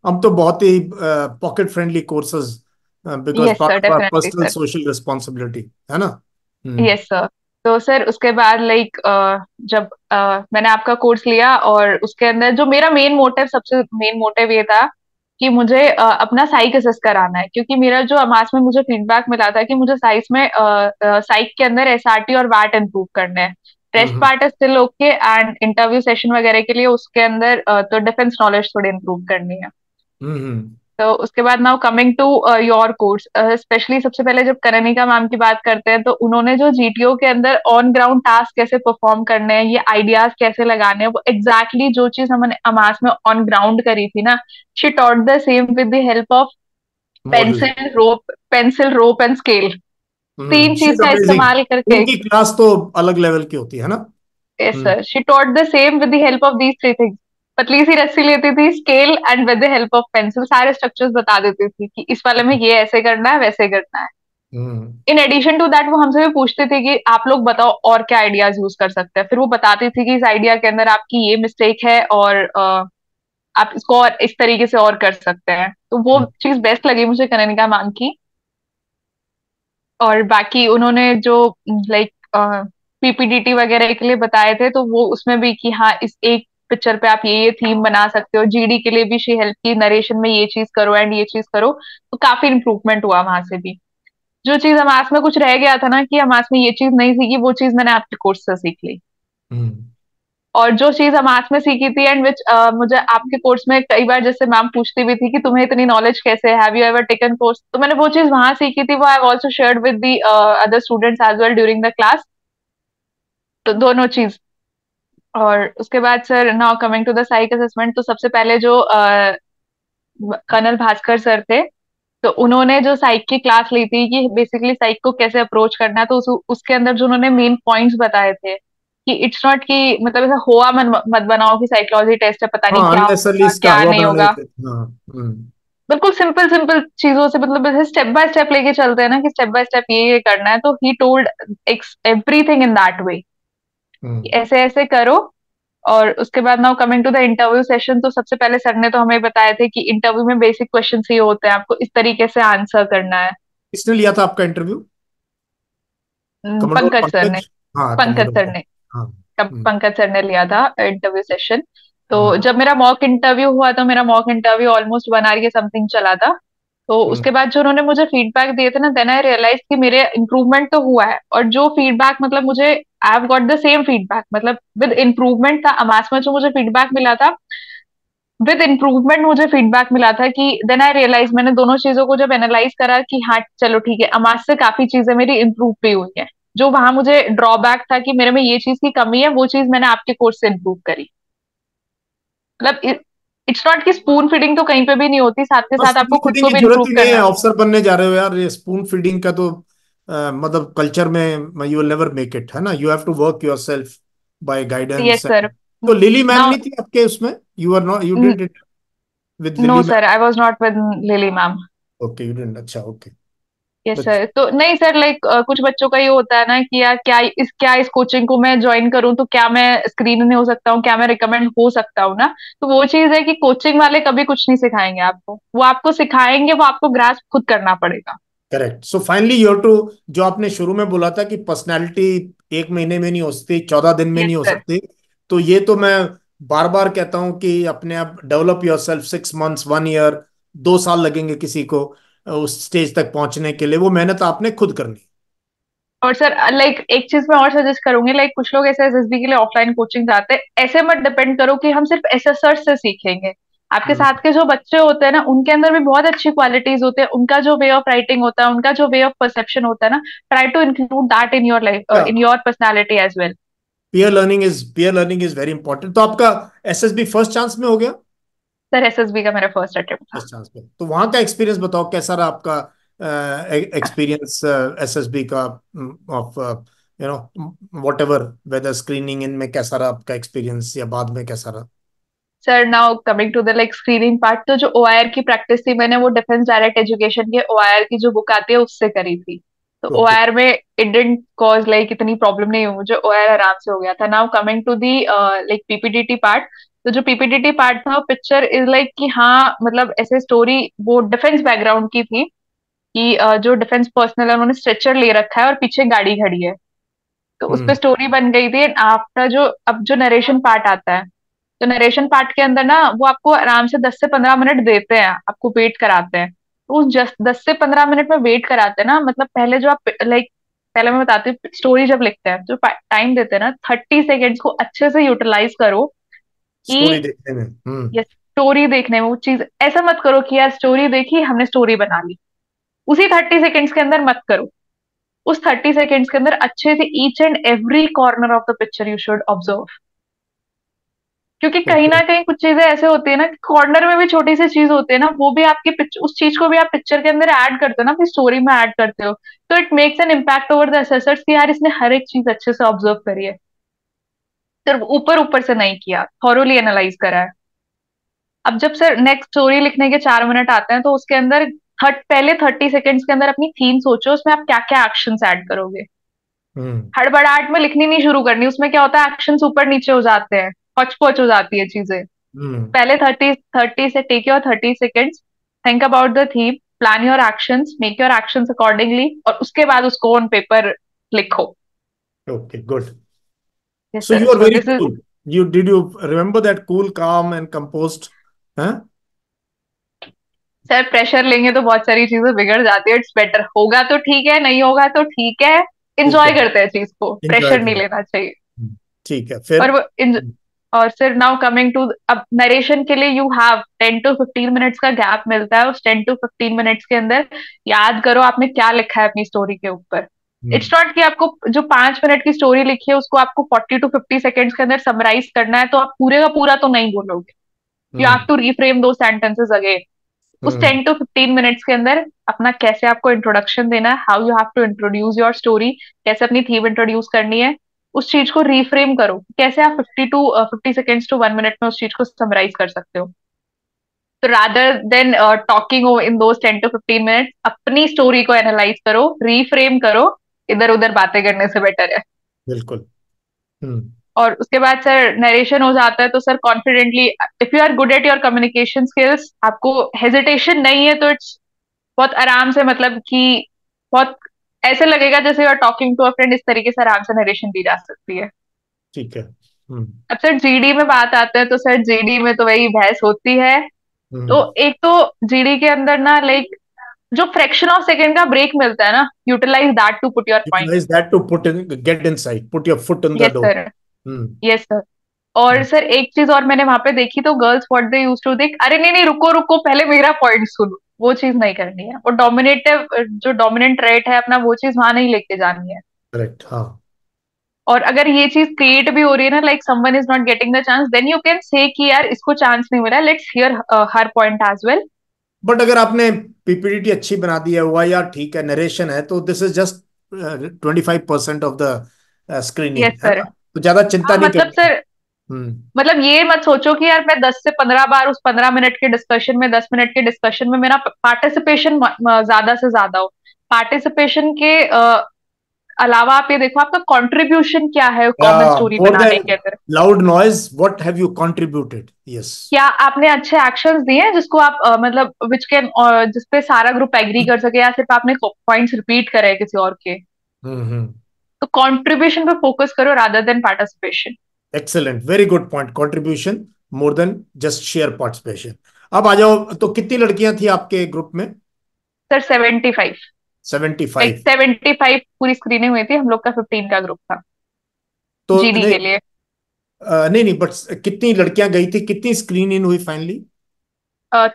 हम तो बहुत ही pocket friendly courses, because yes sir, part of our definitely personal sir. Social responsibility है ना। Yes sir. तो सर उसके बाद लाइक जब मैंने आपका कोर्स लिया, और उसके अंदर जो मेरा मेन मोटिव, सबसे मेन मोटिव ये था कि मुझे अपना साइक असेस कराना है, क्योंकि मेरा जो अमास में मुझे फीडबैक मिला था कि मुझे साइंस में साइक के अंदर SRT और वैट इंप्रूव करने हैं. Rest hmm part is still okay, and interview session वगैरह के लिए उसके अंदर तो डिफेंस नॉलेज थोड़ी इंप्रूव करनी है. हम्म तो उसके बाद now coming to your course, specially सबसे पहले जब कनिका मैम की बात करते हैं, तो उन्होंने जो GTO के अंदर ऑन ग्राउंड टास्क कैसे परफॉर्म करने हैं, ये आइडियाज कैसे लगाने हैं, वो एग्जैक्टली exactly जो चीज हमने अमास में ऑन ग्राउंड करी थी ना, she taught the same with the help of model. Pencil rope and scale. तीन शी चीज इज का अमेजिंग, इस्तेमाल करके. उनकी क्लास तो अलग लेवल की होती है ना। Yes hmm sir, she taught the same with the help of these three things. पतली सी रस्सी लेती थी, scale, and with the help of pencil सारे स्ट्रक्चर्स बता देती थी कि इस वाले में ये ऐसे करना है, वैसे करना है. हम्म इन एडिशन टू दैट वो हमसे भी पूछते थे कि आप लोग बताओ और क्या आइडियाज यूज कर सकते हैं. फिर वो बताती थी कि इस आइडिया के अंदर आपकी ये मिस्टेक है, और आप इसको और इस तरीके से और कर सकते हैं. तो वो चीज बेस्ट लगी मुझे कनिका मैम की. और बाकी उन्होंने जो लाइक PPDT वगैरह के लिए बताए थे, तो वो उसमें भी कि हाँ इस एक पिक्चर पे आप ये थीम बना सकते हो. GD के लिए भी शी हेल्प की, नरेशन में ये चीज करो एंड ये चीज करो. तो काफी इंप्रूवमेंट हुआ वहां से भी. जो चीज हमास में कुछ रह गया था ना कि हमास में ये चीज नहीं सीखी, वो चीज मैंने आपके कोर्स से सीख ली. हम्म और जो चीज हमास में सीखी थी एंड विच मुझे आपके कोर्स में कई बार जैसे मैम पूछती भी थी कि तुम्हें इतनी नॉलेज कैसे, have you ever taken course, तो मैंने वो चीज वहां सीखी थी, वो I have also shared with the other students as well during the class. तो दोनों चीज. और उसके बाद sir now coming to the psych assessment, तो सबसे पहले जो कर्नल भास्कर सर थे, तो उन्होंने जो साइक की क्लास ली थी कि बेसिकली साइक को कैसे अप्रोच करना है, तो उसके अंदर जो उन्होंने मेन पॉइंट्स बताए थे कि इट्स नॉट कि मतलब ऐसा हुआ मत बनाओ कि साइकोलॉजी टेस्ट है, पता नहीं हाँ, क्या अननेसेसरली होगा इसका क्या हवा नहीं बना होगा. देते, हाँ। बिल्कुल सिंपल सिंपल चीजों से, मतलब जैसे स्टेप बाय स्टेप लेके चलते हैं ना कि स्टेप बाय स्टेप ये करना है, तो he told everything in that way, hmm ऐसे ऐसे करो. और उसके बाद now coming to the interview session, तो सबसे पहले सर ने तो हमें बताए थे कि इंटरव्यू में बेसिक क्वेश्चन ये होते हैं, आपको इस तरीके से आंसर करना है. किसने लिया था आपका इंटरव्यू? कमोडोर पंकज सर ने. पंकज। हाँ, पंकज कमोडोर सर का। ने. हाँ। तब हम्म पंकज सर ने लिया था इंटरव्यू सेशन. तो हम्म जब मेरा मॉक इंटरव्यू हुआ, तो मेरा मॉक इंटरव्यू ऑलमोस्ट 1 आवर के समथिंग चला था. तो उसके बाद जो उन्होंने मुझे फीडबैक दिए थे ना, देन आई रियलाइज कि मेरे इम्प्रूवमेंट तो हुआ है, और जो फीडबैक मतलब मुझे I have got the same feedback, मतलब विद इम्प्रूवमेंट था। अमास में जो मुझे फीडबैक मिला था, विद इम्प्रूवमेंट मुझे फीडबैक मिला था कि देन आई रियलाइज, मैंने दोनों चीजों को जब एनालाइज करा कि हाँ चलो ठीक है, अमास से काफी चीजें मेरी इम्प्रूव भी हुई है। जो वहां मुझे ड्रॉबैक था कि मेरे में ये चीज की कमी है, वो चीज मैंने आपके कोर्स से इम्प्रूव करी। मतलब इट्स नॉट कि स्पून फीडिंग तो कहीं पे भी नहीं होती, साथ के बस साथ स्पून आपको खुद फीडिंग को की भी जरूरत इम्प्रूव ही नहीं है, करना है। ऑफिसर बनने जा रहे हो यार, ये स्पून फीडिंग का तो मतलब कल्चर में you will never make it, है ना, you have to work yourself by yes guidance. Sir. तो लिली मैम नाउ, नहीं थी आपके उसमें? You are not, you didn't it with no Lily sir, ma'am? I was not with Lily ma'am. Okay, you didn't, अच्छा okay. Yes but sir. तो नहीं sir, like कुछ बच्चों का ये होता है ना कि यार क्या इस कोचिंग को मैं ज्वाइन करूं, तो क्या मैं स्क्रीन में हो सकता हूँ, क्या मैं रिकमेंड हो सकता हूँ ना। तो वो चीज है कि कोचिंग वाले कभी कुछ नहीं सिखाएंगे आपको, वो आपको सिखाएंगे, वो आपको ग्रास्प खुद करना पड़ेगा। Correct, so finally you have to, जो आपने शुरू में बोला था कि पर्सनैलिटी 1 महीने में नहीं हो सकती, 14 दिन में यस नहीं हो सर। सकती, तो ये तो मैं बार बार कहता हूं कि अपने आप develop your self, 6 months, 1 year, 2 साल लगेंगे किसी को उस स्टेज तक पहुंचने के लिए, वो मेहनत आपने खुद करनी। और सर लाइक एक चीज मैं और सजेस्ट करूंगी, लाइक कुछ लोग ऐसे एसएसबी के लिए ऑफलाइन कोचिंग जाते हैं, ऐसे मत डिपेंड करो कि हम सिर्फ एसएसआर से सीखेंगे। आपके हम्म, साथ के जो बच्चे होते हैं ना, उनके अंदर भी बहुत अच्छी क्वालिटीज होते हैं, उनका जो वे ऑफ राइटिंग होता है, उनका जो वे ऑफ परसेप्शन होता है ना, try to include that in your life, in your personality as well. Peer learning is very important. तो आपका एसएसबी फर्स्ट चांस में हो गया? सर एसएसबी का मेरा फर्स्ट अटेम्प्ट था। फर्स्ट चांस में, तो वहां का एक्सपीरियंस बताओ, कैसा रहा आपका एक्सपीरियंस एसएसबी का, of you know whatever, whether screening इनमें कैसा रहा आपका एक्सपीरियंस, या बाद में कैसा रहा? Sir now coming to the like screening part, तो जो ओआईआर की प्रैक्टिस थी, मैंने वो डिफेंस डायरेक्ट एजुकेशन के ओआईआर की जो बुक आती है उससे करी थी। तो ओके। ओआईआर में इट डिडंट कॉज लाइक इतनी प्रॉब्लम नहीं हुई मुझे, ओआईआर आराम से हो गया था। Now coming to the like PPDT part, तो जो पीपीडीटी पार्ट था, पिक्चर इज लाइक कि हाँ मतलब ऐसे स्टोरी वो डिफेंस बैकग्राउंड की थी कि जो डिफेंस पर्सनल है उन्होंने स्ट्रेचर ले रखा है और पीछे गाड़ी खड़ी है, तो उस पे हम्म। स्टोरी बन गई थी। आफ्टर जो अब जो नरेशन पार्ट आता है, तो नरेशन पार्ट के अंदर ना वो आपको आराम से 10 से 15 मिनट देते हैं, आपको वेट कराते हैं। तो उस जस्ट 10 से 15 मिनट में वेट कराते हैं ना, मतलब पहले जो आप लाइक, पहले मैं बताती हूँ, स्टोरी जब लिखते हैं जो टाइम देते हैं ना, 30 सेकेंड्स को अच्छे से यूटिलाइज करो कि स्टोरी देखने में। ये स्टोरी देखने में वो चीज, ऐसा मत करो कि यार स्टोरी देखी हमने स्टोरी बना ली, उसी 30 सेकेंड्स के अंदर मत करो। उस 30 सेकेंड्स के अंदर अच्छे से each and every corner of the picture you should observe. क्योंकि कहीं ना ओके। कहीं कुछ चीजें ऐसे होती है ना, कॉर्नर में भी छोटी सी चीज होती है ना, वो भी आपकी उस चीज को भी आप पिक्चर के अंदर ऐड करते हो ना, अपनी स्टोरी में ऐड करते हो। तो it makes an impact over the assessors कि यार इसने हर एक चीज अच्छे से ऑब्जर्व करी है, सिर्फ ऊपर ऊपर से नहीं किया, थॉरोली एनालाइज करा है। अब जब सर नेक्स्ट स्टोरी लिखने के 4 मिनट आते हैं, तो उसके अंदर पहले 30 सेकेंड्स के अंदर अपनी थीम सोचो, उसमें आप क्या क्या एक्शंस ऐड करोगे। हम्म। हड़बड़ाहट में लिखनी नहीं शुरू करनी, उसमें क्या होता है एक्शंस ऊपर नीचे हो जाते हैं, पच पच हो जाती है चीजें। हम्म। पहले थर्टी थर्टी से take your 30 seconds, think about the theme, plan your actions, make your actions accordingly, और उसके बाद उसको ऑन पेपर लिखो। Okay, good. Yes So sir, you are so very this is. cool. You remember that cool, calm and composed? Huh? Sir pressure लेंगे तो बहुत सारी चीजें बिगड़ जाती है, इट्स बेटर, होगा तो ठीक है, नहीं होगा तो ठीक है, ठीक इंजॉय है, करते हैं चीज को, एंजॉय प्रेशर नहीं करो। लेना चाहिए। ठीक है, फिर? और वो और फिर नाउ कमिंग टू, अब नरेशन के लिए यू हैव 10 to 15 मिनट्स का गैप मिलता है, उस 10 to 15 मिनट्स के अंदर याद करो आपने क्या लिखा है अपनी स्टोरी के ऊपर। हम्म। इट्स नॉट कि आपको जो 5 मिनट की स्टोरी लिखी है उसको आपको 40 to 50 सेकेंड्स के अंदर समराइज करना है, तो आप पूरे का पूरा तो नहीं बोलोगे, you have hmm. To reframe दो सेंटेंसेस अगेन। उस हम्म। 10 to 15 मिनट्स के अंदर अपना कैसे आपको इंट्रोडक्शन देना है, how you have to introduce your story, कैसे अपनी थीम इंट्रोड्यूस करनी है, उस चीज को रीफ्रेम करो, कैसे आप 50 सेकेंड्स टू 1 मिनट में उस चीज को समराइज कर सकते हो। तो rather than talking in those 10 to 15 minutes, अपनी स्टोरी को एनालाइज करो, रीफ्रेम करो, इधर उधर बातें करने से बेटर है। बिल्कुल। हम्म। और उसके बाद सर नरेशन हो जाता है, तो sir confidently, if you are good at your communication skills, आपको हेजिटेशन नहीं है, तो इट्स बहुत आराम से, मतलब कि बहुत ऐसे लगेगा जैसे you are talking to a friend, इस तरीके से आराम से नरेशन दी जा सकती है। ठीक है। हम्म। अब सर जीडी में बात आते हैं, तो सर जीडी में तो वही बहस होती है। तो हम्म। एक तो जीडी के अंदर ना लाइक जो फ्रैक्शन ऑफ सेकंड का ब्रेक मिलता है ना, utilise that to put your point. Utilize that to put in, get inside, put your foot in the yes door. Sir. Hmm. Yes sir. और सर एक चीज और मैंने वहां पे देखी, तो girls what they use to देख, अरे नहीं नहीं रुको रुको, पहले मेरा पॉइंट सुनो, वो चीज नहीं करनी है। और डोमिनेटिव जो डोमिनेंट ट्रेट है अपना, वो चीज वहां नहीं लेके जानी है। Correct. हाँ. और अगर ये चीज क्रिएट भी हो रही है ना, like someone is not getting the chance, then you can say कि यार इसको चांस नहीं मिला, let's hear her point as well. But अगर आपने पीपीटी अच्छी बना दी है, हुआ यार ठीक है, नरेशन है, तो this is just 25% of the screening, yes है सर। ना? तो ज्यादा चिंता हाँ नहीं मतलब करनी। सर, हम्म. मतलब ये मत सोचो कि यार मैं 10 से 15 बार उस 15 मिनट के डिस्कशन में, 10 मिनट के डिस्कशन में मेरा पार्टिसिपेशन ज्यादा से ज्यादा हो। पार्टिसिपेशन के अलावा आप ये देखो आपका कंट्रीब्यूशन क्या है कॉमन स्टोरी मोर बनाने देन के अंदर। Loud noise, what have you contributed? Yes. क्या आपने अच्छे एक्शंस दिए हैं जिसको आप मतलब विच कैन, जिसपे सारा ग्रुप एग्री कर सके, या सिर्फ आपने पॉइंट्स रिपीट करे हैं किसी और के। हम्म. तो कंट्रीब्यूशन पे फोकस करो rather than participation. Excellent, very good point, contribution more than just share participation. अब आ जाओ, तो कितनी लड़कियां थी आपके ग्रुप में? सर 75। लाइक 75. 75 पूरी स्क्रीनिंग हुई थी, हम लोग का 15 का ग्रुप था तो जीडी नहीं, के लिए। नहीं नहीं, बट कितनी लड़कियां गई थी, कितनी स्क्रीन इन हुई finally?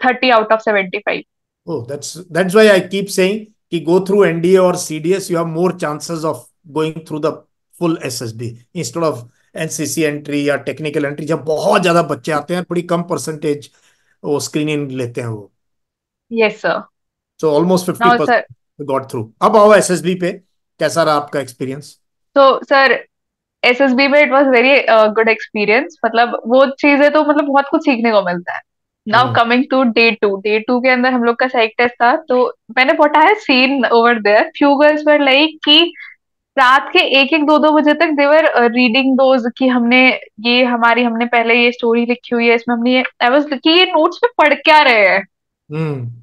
30 out of 75। Oh, that's why I keep saying कि go through NDA or CDS, you have more chances of going through the full SSB instead of NCC entry या technical entry, जब बहुत ज्यादा बच्चे आते हैं, बड़ी कम परसेंटेज वो स्क्रीनिंग लेते हैं वो. Yes sir. So almost fifty now sir, percent got through. अब आओ एसएसबी पे, कैसा रहा आपका एक्सपीरियंस? तो सर एसएसबी में it was very good experience. मतलब वो चीजें तो मतलब बहुत कुछ सीखने को मिलता है। Now hmm. Coming to day 2 के अंदर हम लोग का साइक टेस्ट था, तो मैंने what I have seen over there, few girls were like कि रात के 1 1 2 2 बजे तक देवर रीडिंग दोज कि हमने ये हमारी हमने पहले ये स्टोरी लिखी हुई है, इसमें हमने ये, आई वाज कि ये नोट्स पे पढ़ क्या रहे हैं। हम्म.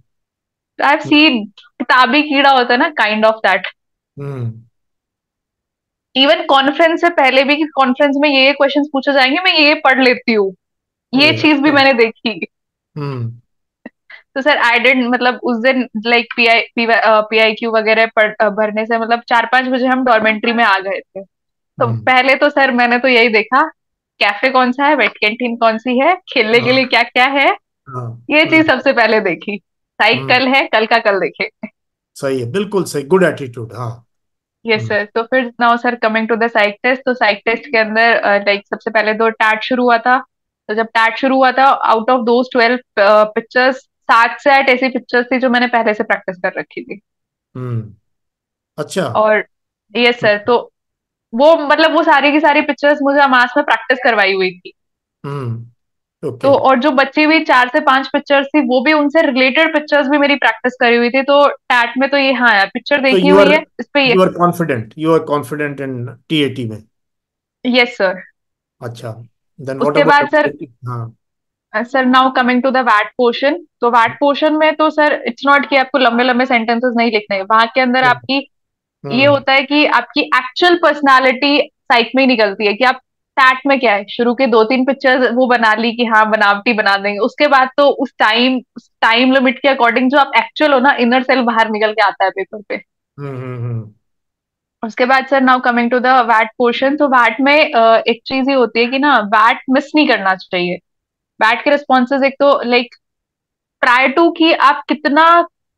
आई हैव सीन किताबी कीड़ा होता है ना, kind of that. Hmm. Even conference से पहले भी कि कॉन्फ्रेंस में ये क्वेश्चंस पूछे जाएंगे, मैं ये पढ़ लेती हूँ। ये अरे चीज भी अच्छा. मैंने देखी। हम्म. तो सर आई डिड मतलब उस दिन लाइक पीआईक्यू वगैरह भरने से मतलब 4 5 बजे हम डॉर्मेंट्री में आ गए थे। तो हम्म. पहले तो सर मैंने तो यही देखा, कैफे कौन सा है, वेट कैंटीन कौन सी है, खेलने के लिए हाँ. क्या क्या है। हाँ. ये चीज हम्म. सबसे पहले देखी। हम्म. साइकिल है, कल का कल देखे। सही है, बिल्कुल सही, गुड एटीट्यूड. हाँ. Yes hmm. सर। तो फिर now sir coming to the psych test, तो साइक टेस्ट के अंदर लाइक सबसे पहले तो टैट शुरू हुआ था। तो जब टैट शुरू हुआ था, आउट ऑफ दोज 12 पिक्चर्स, 7 से 8 ऐसी पिक्चर्स थी जो मैंने पहले से प्रैक्टिस कर रखी थी। हम्म. अच्छा. और यस सर, तो वो मतलब वो सारी की सारी पिक्चर्स मुझे अमास में प्रैक्टिस करवाई हुई थी। हम्म. तो ओके. और जो बची हुई 4 से 5 पिक्चर्स थी, वो भी उनसे रिलेटेड पिक्चर्स भी मेरी प्रैक्टिस करी हुई थी। तो टैट में तो ये, हाँ यार पिक्चर तो देखी यू हुई आर है इस पे ये। You are confident, you are confident in TAT में? Yes sir. अच्छा. देन व्हाट उसके अबाउट? बाद सर, हाँ. Sir now coming to the वैट पोर्शन। तो वैट पोर्शन में तो सर इट्स नॉट कि आपको लंबे लंबे सेंटेंसेस नहीं लिखने हैं वहां के अंदर। आपकी ये हम्म. होता है कि आपकी एक्चुअल पर्सनालिटी साइट में ही निकलती है कि आप टैट में क्या है। शुरू के 2 3 पिक्चर्स वो बना ली कि हाँ बनावटी बना देंगे, उसके बाद तो उस टाइम लिमिट के अकॉर्डिंग जो आप एक्चुअल हो ना, इनर सेल बाहर निकल के आता है पेपर पे। हम्म. उसके बाद sir now coming to the वैट पोर्शन। तो वैट में एक चीज ये होती है कि ना, वैट मिस नहीं करना चाहिए। वैट के रिस्पॉन्सेज एक तो लाइक प्रायर टू कि आप कितना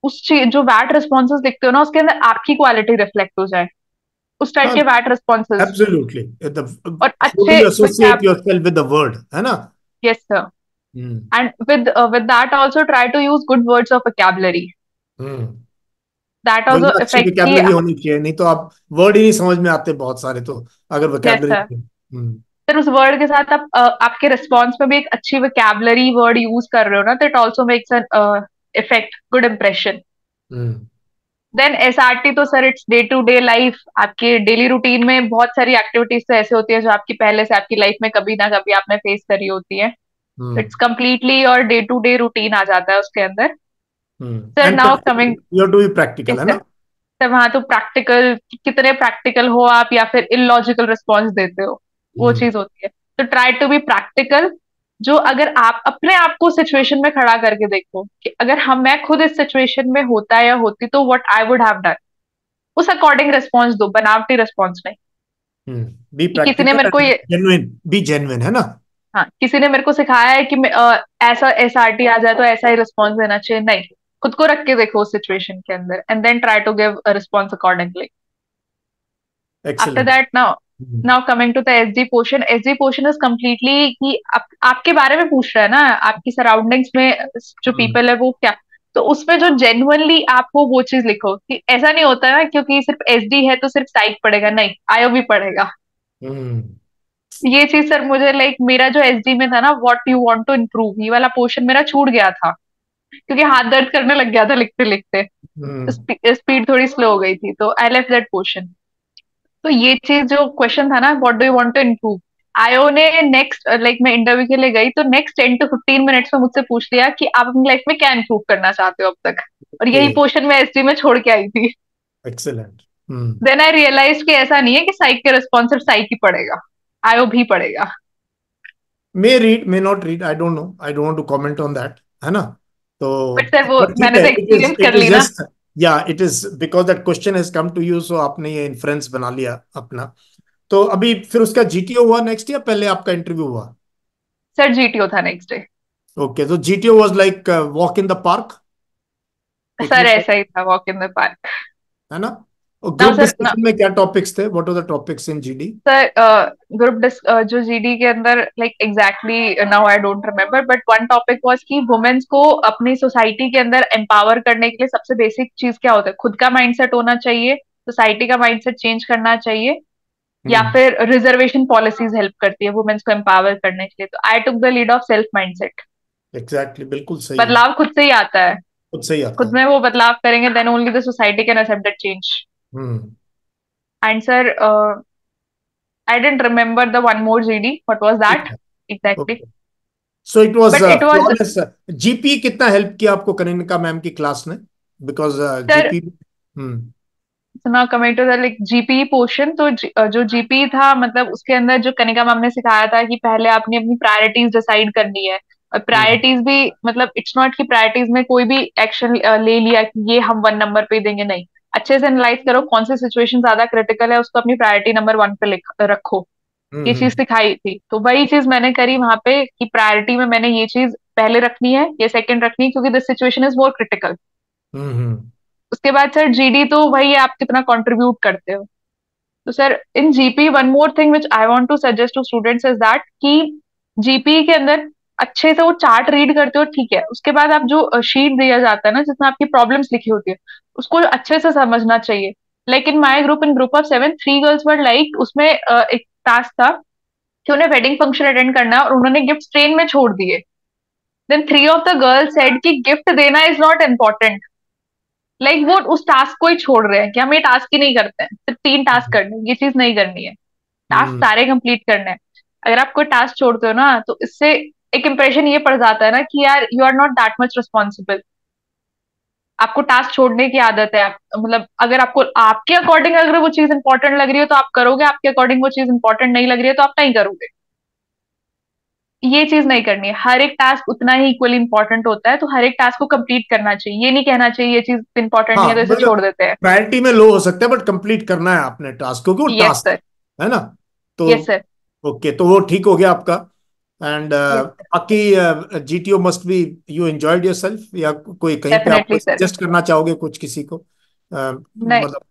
उस चीज जो वैट रिस्पॉन्सेज लिखते हो ना, उसके अंदर आपकी क्वालिटी रिफ्लेक्ट हो जाए, उस टाइप हाँ. के वैट रिस्पॉन्सेज। एब्सोल्युटली. और हाउ डू अच्छे you vocab. Associate yourself with the word, है ना? Yes sir. Hmm. And with that also try to use good words of vocabulary. Hmm. That also वरना अच्छी इफेक्ट की। वोकैबुलरी होनी चाहिए, नहीं तो आप वर्ड ही नहीं समझ में आते बहुत सारे तो, अगर यस वोकैबुलरी. सर। हम्म. फिर उस वर्ड के साथ आप आपके रिस्पॉन्स में भी एक अच्छी वोकैबुलरी वर्ड यूज कर रहे हो ना, तो it also makes an effect, good impression. Hmm. Then SRT तो sir it's day to day life. आपके डेली रूटीन में बहुत सारी एक्टिविटीज तो ऐसे होती है जो आपकी पहले से आपकी लाइफ में कभी ना कभी आपने फेस करी होती है। हम्म. इट्स कंप्लीटली और डे टू डे रूटीन आ जाता है उसके अंदर। Sir and now practical, coming. You have to be practical, है सर, ना? सर वहां तो प्रैक्टिकल, कितने प्रैक्टिकल हो आप या फिर इलॉजिकल रिस्पॉन्स देते हो, वो हम्म. चीज होती है। तो ट्राई टू बी प्रैक्टिकल, जो अगर आप अपने आप को सिचुएशन में खड़ा करके देखो कि अगर मैं खुद इस सिचुएशन में होता या होती तो what I would have done, उस अकॉर्डिंग रिस्पॉन्स दो, बनावटी रिस्पॉन्स नहीं। बी कि किसी ने प्रैक्टिकल मेरे को एंड ये, जेन्युइन, बी जेन्युइन, है ना? हाँ, किसी ने मेरे को सिखाया है कि ऐसा SRT आ जाए तो ऐसा ही रिस्पॉन्स देना चाहिए, नहीं। खुद को रख के देखो उस सिचुएशन के अंदर and then try to give a response accordingly. After excellent. That, now coming to the SD portion. SD portion is completely कि आपके बारे में पूछ रहा है ना, आपकी सराउंडिंग्स में जो पीपल है वो क्या। तो उसमें जो जेन्युइनली आप हो वो चीज लिखो, कि ऐसा नहीं होता ना क्योंकि सिर्फ SD है तो सिर्फ साइक पड़ेगा, नहीं, आयो भी पड़ेगा। ये चीज सर मुझे लाइक मेरा जो SD में था ना, what you want to improve, ये वाला पोर्शन मेरा छूट गया था क्योंकि हाथ दर्द करने लग गया था लिखते लिखते। स्पीड थोड़ी स्लो हो गई थी, तो आई लेफ्ट दैट पोर्शन। तो ये चीज जो क्वेश्चन था ना, what do you want to improve, आयो ने नेक्स्ट लाइक मैं इंटरव्यू के लिए गई तो नेक्स्ट 10 to 15 मिनट्स में मुझसे पूछ लिया कि आप अपनी लाइफ में क्या इम्प्रूव करना चाहते हो अब तक। और यही पोर्शन मैं SD में छोड़ के आई थी। एक्सीलेंट। देन आई रियलाइज कि ऐसा नहीं है कि साइक के रिस्पॉन्स सिर्फ साइक ही पड़ेगा, आयो भी पड़ेगा। May read, may not read, I don't know, I don't want to comment on that, है ना? तो बट सर वो बट ठीक मैंने है, तो इट इज एक्सपीरियंस इट कर इज ली ना। जस्ट, या it is because that question has come to you, so आपने ये इन्फ्रेंस बना लिया अपना। तो अभी फिर उसका GTO हुआ नेक्स्ट, या पहले आपका इंटरव्यू हुआ? सर GTO था नेक्स्ट डे। ओके, तो GTO was like walk in the park, sir picnic, ऐसा ही था, वॉक इन द पार्क। है ना? और ना ग्रुप सर ना डिस्कशन में क्या टॉपिक्स थे? What are the topics in GD? Sir, जो GD के अंदर like exactly now I don't remember, but one topic was कि वुमेन्स को अपनी सोसाइटी के अंदर एम्पावर करने के लिए सबसे बेसिक चीज क्या होता है, खुद का माइंडसेट होना चाहिए, सोसाइटी का माइंडसेट चेंज करना चाहिए, या हम्म। फिर रिजर्वेशन पॉलिसीज हेल्प करती है वुमेन्स को एम्पावर करने के लिए। तो I took the lead of self mindset. Exactly, बिल्कुल सही है। बदलाव खुद से ही आता है। खुद सही आता खुद है। में वो बदलाव करेंगे then only the society can accept that change. Hmm. And sir I didn't remember the one more GD. What was ठीक that है। exactly? Okay, so it was But it was, flawless. GP कितना help किया आपको Kanika ma'am की class ने? Because sir. GP। Hmm. So now coming to the like GP portion, तो जो GP था मतलब उसके अंदर जो कनिका मैम ने सिखाया था कि पहले आपने अपनी प्रायोरिटीज डिसाइड करनी है। और हम्म। प्रायोरिटीज भी मतलब इट्स नॉट कि प्रायोरिटीज में कोई भी एक्शन ले लिया कि ये हम 1 नंबर पे ही देंगे, नहीं। अच्छे से एनालाइज करो कौन सी सिचुएशन ज्यादा क्रिटिकल है, उसको अपनी प्रायोरिटी नंबर 1 पे रखो। ये चीज हम्म। सिखाई थी, तो वही चीज मैंने करी वहां पे कि प्रायोरिटी में मैंने ये चीज पहले रखनी है, ये सेकंड रखनी है क्योंकि this situation is more critical. Hmm. उसके बाद सर GD तो वही है, आप कितना कंट्रीब्यूट करते हो। तो sir in GP one more thing which I want to suggest to students is that कि GP के अंदर अच्छे से वो चार्ट रीड करते हो, ठीक है, उसके बाद आप जो शीट दिया जाता है ना जिसमें आपकी प्रॉब्लम्स लिखी होती है, उसको अच्छे से समझना चाहिए। Like in my group, in group of 7, 3 girls were like, उसमें एक टास्क था कि उन्हें वेडिंग फंक्शन अटेंड करना है और उन्होंने गिफ्ट ट्रेन में छोड़ दिए। Then 3 of the girls said कि गिफ्ट देना इज नॉट इम्पोर्टेंट। लाइक वो उस टास्क को ही छोड़ रहे हैं कि हम ये टास्क ही नहीं करते हैं, सिर्फ 3 टास्क करने हैं, ये चीज नहीं करनी है, टास्क हम्म। सारे कंप्लीट करने हैं। अगर आप कोई टास्क छोड़ते हो ना तो इससे एक इंप्रेशन ये पड़ जाता है ना कि यार you are not that much responsible. आपको टास्क छोड़ने की आदत है, आप मतलब अगर आपको आपके अकॉर्डिंग अगर वो चीज इंपॉर्टेंट लग रही है तो आप करोगे, आपके अकॉर्डिंग वो चीज इंपॉर्टेंट नहीं लग रही है तो आप नहीं करोगे। ये चीज नहीं करनी है, हर एक टास्क उतना ही इक्वली इंपॉर्टेंट होता है, तो हर एक टास्क को कंप्लीट करना चाहिए, ये नहीं कहना चाहिए ये चीज इंपॉर्टेंट नहीं हाँ, है तो इसे मतलब छोड़ देते हैं। प्रायोरिटी में लो हो सकता है, बट कंप्लीट करना है आपने टास्क, क्योंकि वो यस टास्क सर। है ना? तो यस सर। ओके, तो वो ठीक हो गया आपका। एंड यस बाकी GTO must be, you enjoyed your self, या कोई कहीं पे आप कोई डेफिनेटली सर। सजेस्ट करना चाहोगे कुछ किसी को? नहीं मतलब।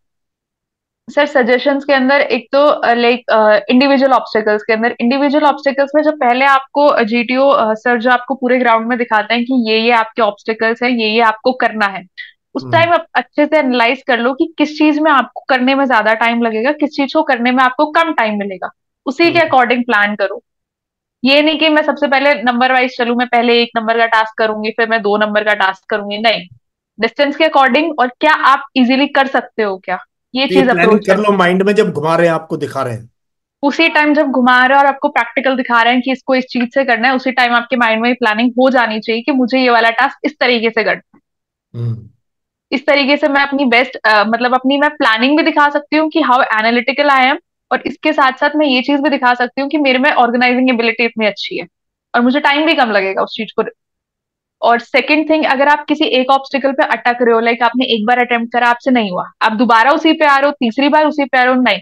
सर, सजेशंस के अंदर एक तो लाइक इंडिविजुअल ऑब्स्टेकल्स के अंदर, इंडिविजुअल ऑब्स्टेकल्स में जब पहले आपको GTO सर जो आपको पूरे ग्राउंड में दिखाते हैं कि ये आपके ऑब्स्टेकल्स हैं, ये आपको करना है, उस हम्म। टाइम आप अच्छे से एनालाइज कर लो कि किस चीज में आपको करने में ज्यादा टाइम लगेगा, किस चीज को करने में आपको कम टाइम मिलेगा, उसी के हम्म। अकॉर्डिंग प्लान करो। ये नहीं कि मैं सबसे पहले नंबर वाइज चलूं, मैं पहले 1 नंबर का टास्क करूंगी फिर मैं 2 नंबर का टास्क करूंगी, नहीं। डिस्टेंस के अकॉर्डिंग और क्या आप इजीली कर सकते हो क्या, ये तो ये चीज प्लानिंग अप्रोच कर लो करनी है। माइंड में, जब घुमा रहे हैं आपको दिखा रहे हैं। उसी टाइम जब घुमा रहे हैं और आपको प्रैक्टिकल दिखा रहे हैं कि इसको इस चीज से करना है, उसी टाइम आपके माइंड में प्लानिंग हो जानी चाहिए कि मुझे ये वाला टास्क इस तरीके से करना है। हम्म। इस तरीके से मैं अपनी बेस्ट मतलब अपनी मैं प्लानिंग भी दिखा सकती हूँ कि हाउ एनालिटिकल आई एम, और इसके साथ साथ मैं ये चीज भी दिखा सकती हूँ कि मेरे में ऑर्गेनाइजिंग एबिलिटी इतनी अच्छी है। और मुझे टाइम भी कम लगेगा उस चीज को। और सेकंड थिंग, अगर आप किसी एक ऑब्स्टिकल पे अटक रहे हो, लाइक आपने एक बार अटेम्प्ट करा, आपसे नहीं हुआ, आप दोबारा उसी पे आ रहे हो, तीसरी बार उसी पे आ रहे हो, नहीं,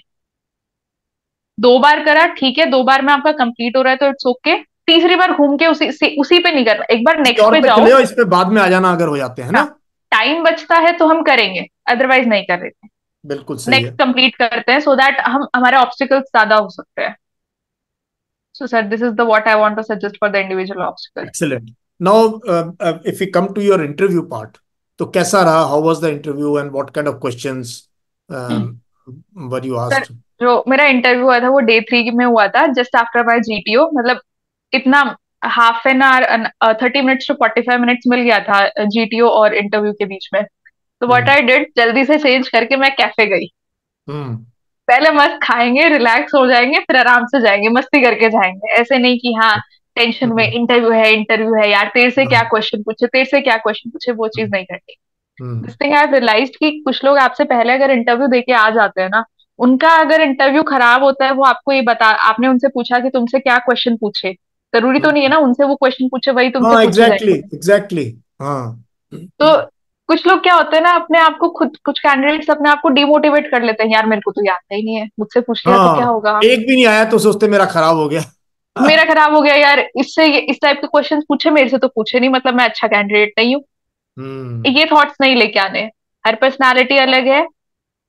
2 बार करा ठीक है, 2 बार में आपका कंप्लीट हो रहा है तो इट्स ओके, तीसरी बार घूम के उसी पे नहीं करना, एक बार किसी नेक्स्ट और पे पे जाओ। चले जाओ, इस पे बाद में आ जाना अगर हो जाते हैं हाँ, ना। टाइम बचता है तो हम करेंगे, अदरवाइज नहीं कर रहे थे। बिल्कुल सही नेक्स्ट है। कंप्लीट करते हैं, सो दैट हम हमारे ऑब्स्टिकल्स ज्यादा हो सकते हैं। So sir, this is the what I want to suggest for the individual obstacle. Excellent. Now if you come to your interview part, तो कैसा रहा? How was the interview and what kind of questions were you sir, asked? जो मेरा interview हुआ था वो day 3 में हुआ था, जस्ट आफ्टर माई GTO, मतलब इतना half an hour 30 minutes to 45 minutes मिल गया था GTO और इंटरव्यू के बीच में। तो व्हाट हम्म। आई डिड, जल्दी से चेंज करके मैं कैफे गई। हम्म। पहले मस्त खाएंगे, रिलैक्स हो जाएंगे, फिर आराम से जाएंगे, मस्ती करके जाएंगे, ऐसे नहीं कि हाँ टेंशन में, हम्म। इंटरव्यू है यार, तेरे से क्या हम्म। क्वेश्चन पूछे, तेरे से क्या क्वेश्चन पूछे, वो चीज नहीं करनी। हम्म। दिस थिंग आई रियलाइज कि कुछ लोग आपसे पहले अगर इंटरव्यू देके आ जाते हैं ना, उनका अगर इंटरव्यू खराब होता है, वो आपको ये बता, आपने उनसे पूछा कि तुमसे क्या क्वेश्चन पूछे, जरूरी तो नहीं है हम्म। ना उनसे वो क्वेश्चन पूछे वही तुमसे हाँ, पूछे एग्जैक्टली जाएंगे। एग्जैक्टली। हाँ। तो कुछ लोग क्या होते हैं ना, अपने आप को खुद, कुछ कैंडिडेट्स अपने आप को डिमोटिवेट कर लेते हैं, यार मेरे को तो ये आता ही नहीं है, मुझसे पूछ लिया तो क्या हाँ, होगा, एक भी नहीं आया तो सोचते मेरा खराब हो गया। मेरा खराब हो गया यार, इससे इस टाइप के क्वेश्चन पूछे, मेरे से तो पूछे नहीं, मतलब मैं अच्छा कैंडिडेट नहीं हूँ। हम्म। ये थॉट्स नहीं लेके आने। हर पर्सनालिटी अलग है,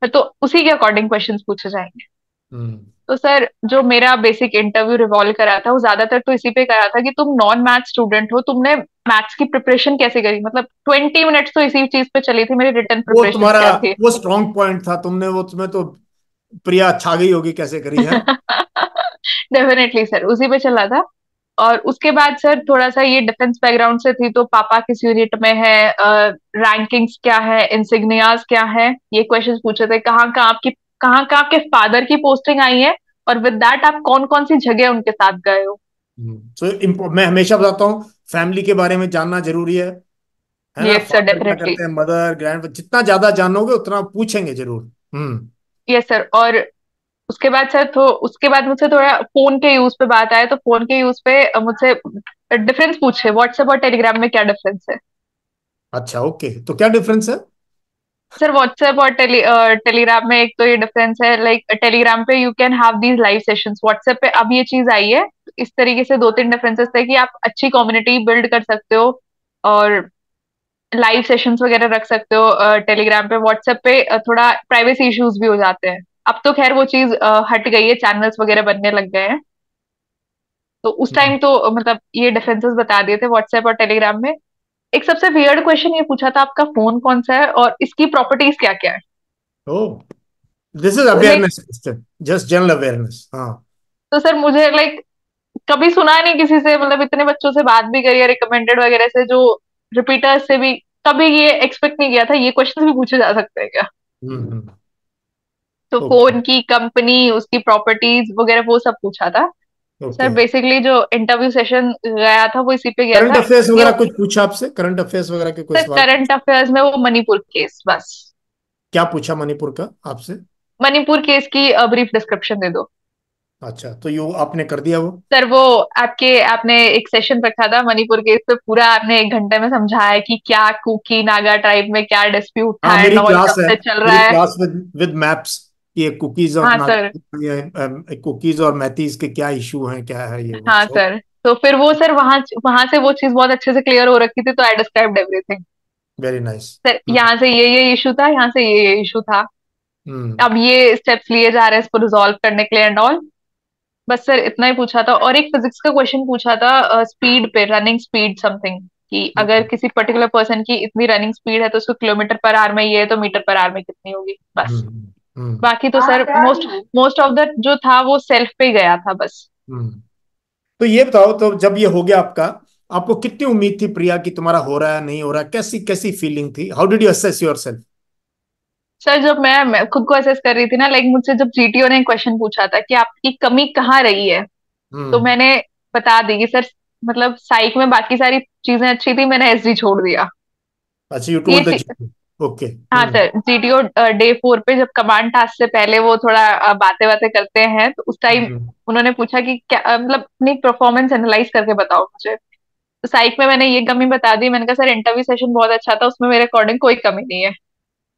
तो उसी के अकॉर्डिंग क्वेश्चंस पूछे जाएंगे। हम्म। तो सर, जो मेरा बेसिक इंटरव्यू रिवॉल्व करा था वो ज्यादातर तो इसी पे करा था कि तुम नॉन मैथ्स स्टूडेंट हो, तुमने मैथ्स की प्रिपरेशन कैसे करी, मतलब 20 मिनट्स तो इसी चीज पे चली थी, मेरी रिटर्न वो प्रिपरेशन तुम्हारा क्या थी। वो स्ट्रांग पॉइंट था, तुमने वो, तुम्हें तो प्रिया छा गई होगी कैसे करी है। डेफिनेटली सर, उसी पे चला था। और उसके बाद सर, थोड़ा सा ये डिफेंस बैकग्राउंड से थी, तो पापा किस यूनिट में है, रैंकिंग्स क्या है, इंसिग्नियाज क्या है, ये क्वेश्चंस पूछे थे, कहाँ कहाँ आपके फादर की पोस्टिंग आई है, और विद दैट आप कौन कौन सी जगह उनके साथ गए हो। मैं हमेशा बताता हूँ, फैमिली के बारे में जानना जरूरी है ना। यस सर, फादर क्या डेफिनेटली। करते हैं, मदर, ग्रैंड, जितना ज्यादा जानोगे उतना पूछेंगे जरूर। हम्म। Yes sir. और उसके बाद सर, तो उसके बाद मुझसे थोड़ा फोन के यूज पे बात आए, तो फोन के यूज पे मुझसे डिफरेंस पूछे, व्हाट्सएप और टेलीग्राम में क्या डिफरेंस है। अच्छा, ओके, तो क्या डिफरेंस है? सर, व्हाट्सएप और टेलीग्राम में एक तो ये डिफरेंस है, लाइक टेलीग्राम पे you can have these live sessions, WhatsApp पे अब ये चीज आई है। इस तरीके से 2-3 डिफरेंसेस थे कि आप अच्छी कम्युनिटी बिल्ड कर सकते हो और लाइव सेशंस वगैरह रख सकते हो टेलीग्राम पे। व्हाट्सएप पे थोड़ा प्राइवेसी इश्यूज भी हो जाते हैं। अब तो खैर वो चीज हट गई है, चैनल्स वगैरह बनने लग गए हैं। तो उस हम्म। टाइम तो मतलब ये डिफरेंसेस बता दिए थे व्हाट्सएप और टेलीग्राम में। एक सबसे वियर्ड क्वेश्चन ये पूछा था, आपका फोन कौन सा है और इसकी प्रॉपर्टीज क्या क्या है। Oh, this is like, awareness question, just general awareness. हाँ। तो सर मुझे लाइक कभी सुना नहीं किसी से, मतलब इतने बच्चों से बात भी करी है रिकमेंडेड वगैरह से, जो रिपीटर्स से भी, कभी ये एक्सपेक्ट नहीं किया था ये क्वेश्चन भी पूछे जा सकते हैं क्या। हम्म। तो ओके। फोन की कंपनी, उसकी प्रॉपर्टीज वगैरह वो सब पूछा था। Sir okay. बेसिकली जो इंटरव्यू सेशन गया था वो इसी पे गया करंट था अफेयर्स ये। वगैरह कुछ पूछा आपसे? करंट अफेयर्स वगैरह के कोई सर सवाल करंट पूछे? अफेयर्स में वो मणिपुर केस बस। क्या पूछा मणिपुर का आपसे? मणिपुर केस की ब्रीफ डिस्क्रिप्शन दे दो। अच्छा, तो यो आपने कर दिया वो? सर वो आपने एक सेशन रखा था मणिपुर केस पे, पूरा आपने 1 घंटे में समझाया कि क्या कुकी नागा ट्राइब में क्या डिस्प्यूट हाँ, था एंड मेरी ऑल, क्लास कब है। से चल रहा मेरी है। क्लास विद मैप्स, ये कुकीज और हाँ सर। कुकीज और मैथीज के क्या इशू हैं, क्या है ये वो हाँ सब। सर। तो फिर वो सर, वहां वहां से वो चीज बहुत अच्छे से क्लियर हो रखी थी, तो I described everything. Very nice. Sir hmm. यहाँ से ये इशू था, यहाँ से ये इशू था, हम्म। अब ये स्टेप्स लिए जा रहे हैं इसको रिजॉल्व करने के लिए एंड ऑल। बस सर इतना ही पूछा था, और एक फिजिक्स का क्वेश्चन पूछा था स्पीड पे, रनिंग स्पीड समथिंग, कि अगर हम्म। किसी पर्टिकुलर पर्सन की इतनी रनिंग स्पीड है तो उसको किलोमीटर पर आवर में ये है, तो मीटर पर आवर में कितनी होगी, बस। हम्म। हम्म। बाकी तो sir most most of the जो था वो सेल्फ पे गया था बस। हम्म। तो ये बताओ, तो जब ये हो गया आपका, आपको कितनी उम्मीद थी प्रिया कि तुम्हारा हो रहा है नहीं हो रहा है? कैसी कैसी फीलिंग थी? How did you assess your self? Sir जब मैं खुद को असेस कर रही थी ना, लाइक मुझसे जब GTO ने क्वेश्चन पूछा था कि आपकी कमी कहाँ रही है, तो हम्म। मैंने बता दी कि सर, मतलब साइक में बाकी सारी चीजें अच्छी थी, मैंने SD छोड़ दिया। अच्छा, यू ये टोल्ड द चीज, जीके। ओके। हाँ सर, जीटीओ डे 4 पे जब कमांड टास्क से पहले वो थोड़ा बातें बातें करते हैं, तो उस टाइम हम्म। उन्होंने पूछा कि क्या मतलब अपनी परफॉर्मेंस एनालाइज करके बताओ मुझे। तो साइक में मैंने ये कमी बता दी। मैंने कहा सर इंटरव्यू सेशन बहुत अच्छा था, उसमें मेरे अकॉर्डिंग कोई कमी नहीं है।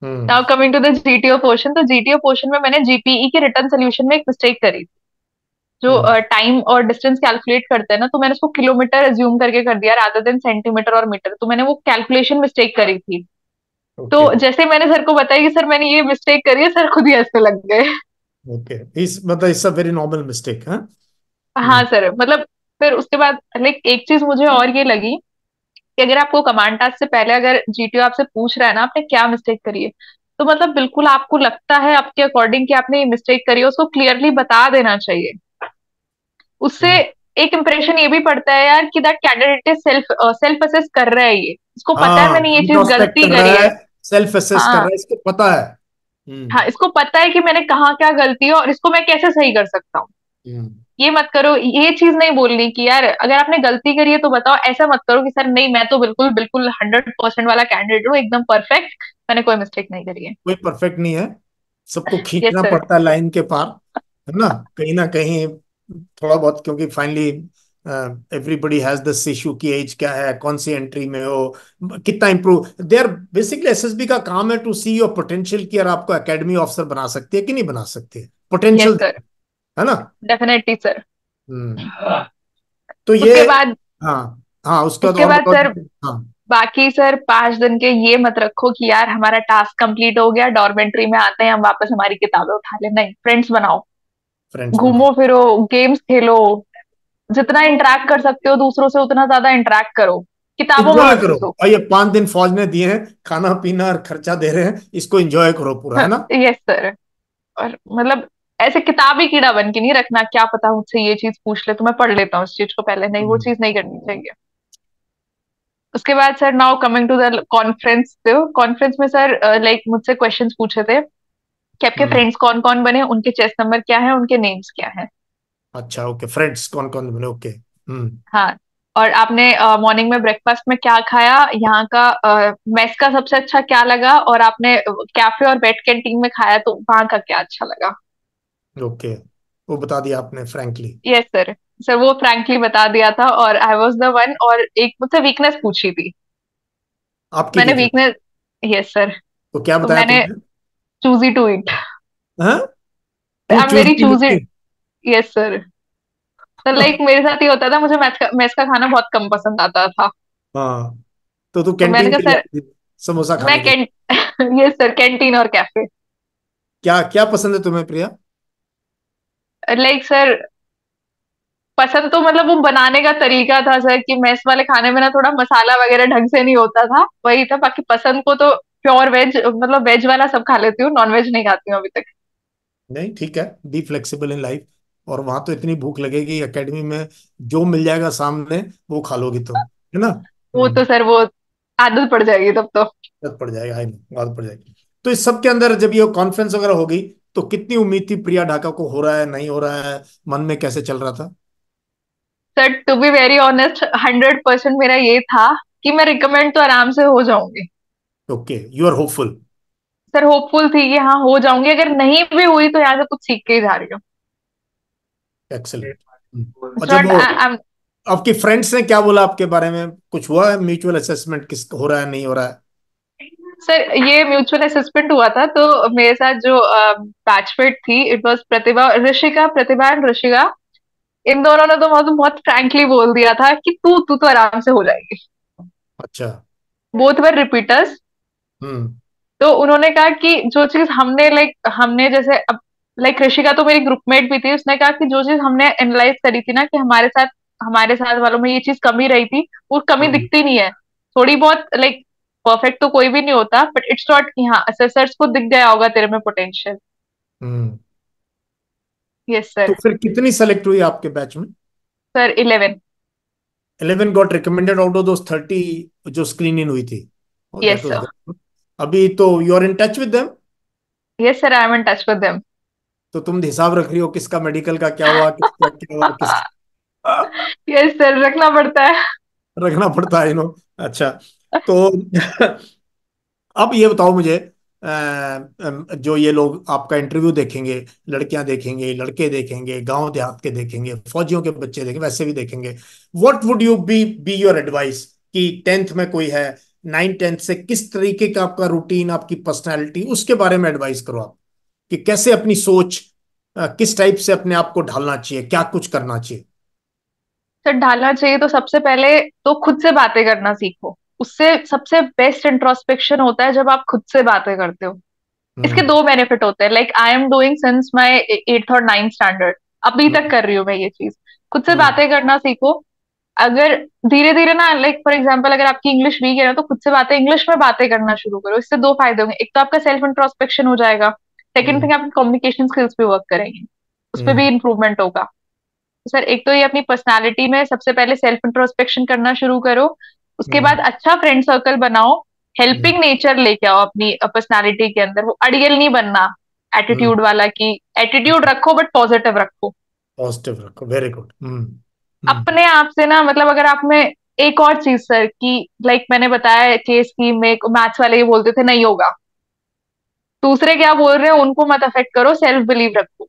Hmm. Now coming to the GTO portion, तो जीटीओ पोर्शन में मैंने जीपीई के रिटर्न सोल्यूशन में एक मिस्टेक करी। जो हम्म। टाइम और डिस्टेंस कैलकुलेट करते हैं ना, तो मैंने उसको किलोमीटर अज्यूम करके कर दिया रादर देन सेंटीमीटर और मीटर। तो मैंने वो कैलकुलेशन मिस्टेक करी थी। तो ओके। जैसे मैंने सर को बताया कि सर मैंने ये मिस्टेक करी है, सर खुद ही हंसने लग गए। ओके। इस मतलब it's a very normal mistake, हाँ। हाँ सर, मतलब फिर उसके बाद लाइक एक चीज मुझे और ये लगी कि अगर आपको कमांड टास्क से पहले अगर जीटीओ आपसे पूछ रहा है ना आपने क्या मिस्टेक करी है, तो मतलब बिल्कुल आपको लगता है आपके अकॉर्डिंग कि आपने ये मिस्टेक करी है, उसको क्लियरली बता देना चाहिए। उससे हम्म। एक इंप्रेशन ये भी पड़ता है यार कि that candidate is self self assess कर रहा है, ये इसको पता है हाँ, मैंने ये चीज इंट्रोस्पेक्ट गलती कर करी रहा है, है। सेल्फ असेस कर रहा हाँ है, इसको पता है। हम्म। हाँ, इसको पता है कि मैंने कहाँ क्या गलती है और इसको मैं कैसे सही कर सकता हूँ। हम्म। ये मत करो, ये चीज नहीं बोलनी कि यार अगर आपने गलती करी है तो बताओ। ऐसा मत करो कि सर नहीं मैं तो बिल्कुल बिल्कुल 100% वाला कैंडिडेट हूँ, एकदम परफेक्ट, मैंने कोई मिस्टेक नहीं करी है। कोई परफेक्ट नहीं है, सबको यस खींचना सर। पड़ता है लाइन के पार, है ना कहीं थोड़ा बहुत, क्योंकि finally everybody has this issue की एज क्या है, कौन सी एंट्री में हो, कितना improve. They are basically SSB का काम है टू सी योर पोटेंशियल, कि यार आपको एकेडमी ऑफिसर बना सकती है कि नहीं बना सकती है, यस पोटेंशियल, सर, है ना। Definitely sir. हम्म। तो ये, उसके बाद हाँ हाँ, उसके बाद उसके और बाद बताओ। सर हाँ, बाकी सर 5 दिन के ये मत रखो कि यार हमारा टास्क कंप्लीट हो गया, डॉर्मेंट्री में आते हैं हम वापस हमारी किताबें उठा ले। नहीं, फ्रेंड्स बनाओ, फ्रेंड्स बनाओ, घूमो फिरो, गेम्स खेलो, जितना इंटरेक्ट कर सकते हो दूसरों से उतना ज्यादा इंटरेक्ट करो, किताबों में एंजॉय मत करो। घुसो। और ये 5 दिन फौज ने दिए हैं, खाना पीना और खर्चा दे रहे हैं, इसको एंजॉय करो पूरा, है ना। Yes sir. और मतलब ऐसे किताबी कीड़ा बन के नहीं रखना, क्या पता मुझसे ये चीज पूछ ले तो मैं पढ़ लेता हूँ इस चीज को पहले, नहीं वो हम्म। चीज नहीं करनी चाहिए। उसके बाद sir now coming to the conference. तो कॉन्फ्रेंस में सर लाइक मुझसे क्वेश्चंस पूछे थे कि आपके हम्म। फ्रेंड्स कौन कौन बने, उनके चेस्ट नंबर क्या है, उनके नेम्स क्या है। अच्छा, ओके, फ्रेंड्स कौन कौन बने, ओके। हम्म। हाँ, और आपने मॉर्निंग में ब्रेकफास्ट में क्या खाया, यहाँ का मेस का सबसे अच्छा क्या लगा, और आपने कैफे और वेट कैंटीन में खाया तो वहां का क्या अच्छा लगा। ओके, वो बता दिया आपने फ्रैंकली। Yes sir. सर वो फ्रैंकली बता दिया था, और आई वॉज द वन। और एक मुझसे वीकनेस पूछी थी, आपकी मैंने वीकनेस, वीकनेस, यस सर, तो क्या तो बताया मैंने तुमने। चूजी टू इट, हाँ, to I am very choose choosy. Yes sir. तो लाइक मेरे साथ ये होता था, मुझे मैथ का खाना बहुत कम पसंद आता था। हाँ, तो तू तो मैंने कैंटीन कहा चली सर, जाती थी समोसा मैं खाने के लिए। कैंट यस सर, कैंटीन और कैफे। क्या क्या पसंद है तुम्हें प्रिया। लाइक सर पसंद तो मतलब वो बनाने का तरीका था सर, कि मेस वाले खाने में ना थोड़ा मसाला वगैरह ढंग से नहीं होता था, वही था। बाकी पसंद को तो प्योर वेज, मतलब वेज वाला सब खा लेती हूँ, नॉन वेज नहीं खाती हूँ अभी तक। नहीं, ठीक है, बी फ्लेक्सिबल इन लाइफ। और वहां तो इतनी भूख लगेगी एकेडमी में, जो मिल जाएगा सामने वो खा लोगी तुम, है ना। वो तो सर वो आदत पड़ जाएगी तब तो। आदत पड़ जाएगा, आई नो, आदत पड़ जाएगी। तो इस सब के अंदर जब ये कॉन्फ्रेंस वगैरह होगी, तो कितनी उम्मीद थी प्रिया ढाका को, हो रहा है नहीं हो रहा है, मन में कैसे चल रहा था। Sir to be very honest 100% मेरा ये था कि मैं रिकमेंड तो आराम से हो जाऊंगी। Okay, you are hopeful. Sir hopeful थी कि हाँ हो जाऊंगी, अगर नहीं भी हुई तो यहाँ से कुछ सीख के ही जा रही हूँ। एक्सेलेंट। और इट्स जब नॉट वो आई एम। आपके फ्रेंड्स ने क्या बोला आपके बारे में, कुछ हुआ है म्यूचुअल असेसमेंट, किस हो रहा है नहीं हो रहा है। सर ये म्यूचुअल असेसमेंट हुआ था, तो मेरे साथ जो बैचमेट थी, it was Pratibha, Rishika, Pratibha and Rishika. इन दोनों ने तो बहुत बहुत फ्रैंकली बोल दिया था कि तू तो आराम से हो जाएगी। अच्छा। Both were repeaters. हम्म। तो उन्होंने कहा कि जो चीज हमने लाइक हमने जैसे अब लाइक ऋषिका तो मेरी ग्रुपमेट भी थी, उसने कहा कि जो चीज हमने एनालाइज करी थी ना कि हमारे साथ वालों में ये चीज कमी रही थी, वो कमी हम्म। दिखती नहीं है। थोड़ी बहुत लाइक परफेक्ट तो कोई भी नहीं होता, बट इट्स नॉट कि हाँ असेसर्स को दिख गया होगा तेरे में पोटेंशियल। हम्म। यस तो सर। फिर कितनी सेलेक्ट हुई आपके बैच में। Sir 11। 11 got recommended out of those 30 जो स्क्रीन इन हुई थी। That yes was sir. Good. अभी तो you are in touch with them. Yes sir, I am in touch with them. तो तुम हिसाब रख रही हो किसका मेडिकल का क्या हुआ, किसका क्या हुआ, किस यस सर, रखना पड़ता है। रखना पड़ता है, अच्छा। तो अब ये बताओ मुझे, जो ये लोग आपका इंटरव्यू देखेंगे, लड़कियां देखेंगे, लड़के देखेंगे, गांव देहात के देखेंगे, फौजियों के बच्चे देखेंगे, वैसे भी देखेंगे, what would you be your advice कि टेंथ में कोई है, 9th 10th से किस तरीके का आपका रूटीन, आपकी पर्सनैलिटी, उसके बारे में एडवाइस करो आप, कि कैसे अपनी सोच, किस टाइप से अपने आप को ढालना चाहिए, क्या कुछ करना चाहिए। सर ढालना चाहिए तो सबसे पहले तो खुद से बातें करना सीखो। उससे सबसे बेस्ट इंट्रोस्पेक्शन होता है जब आप खुद से बातें करते हो। इसके हम्म। दो बेनिफिट होते हैं, like I am doing since my 8th और 9th स्टैंडर्ड, अभी तक हम्म। कर रही हूँ मैं ये चीज। खुद से हम्म। बातें करना सीखो। अगर धीरे धीरे ना, लाइक फॉर एग्जाम्पल, अगर आपकी इंग्लिश वीक है ना, तो खुद से बातें इंग्लिश में बातें करना शुरू करो। इससे दो फायदे होंगे, एक तो आपका सेल्फ इंट्रोस्पेक्शन हो जाएगा, सेकंड हम्म। थिंग आप कम्युनिकेशन स्किल्स पे वर्क करेंगे, उस पर भी हम्म। इंप्रूवमेंट होगा। तो सर एक तो ये अपनी पर्सनालिटी में सबसे पहले सेल्फ इंट्रोस्पेक्शन करना शुरू करो। उसके बाद हम्म। अच्छा फ्रेंड सर्कल बनाओ। हम्म। हेल्पिंग नेचर लेके आओ अपनी पर्सनालिटी के अंदर, वो अड़ियल नहीं बनना हम्म। एटीट्यूड वाला, की एटीट्यूड रखो बट पॉजिटिव रखो। पॉजिटिव रखो, वेरी गुड। हम्म। हम्म। अपने आप से ना, मतलब अगर आप में एक और चीज सर की, लाइक मैंने बताया केस की में मैथ्स वाले ये बोलते थे नहीं होगा, दूसरे क्या बोल रहे हैं उनको मत अफेक्ट करो, सेल्फ बिलीव रखो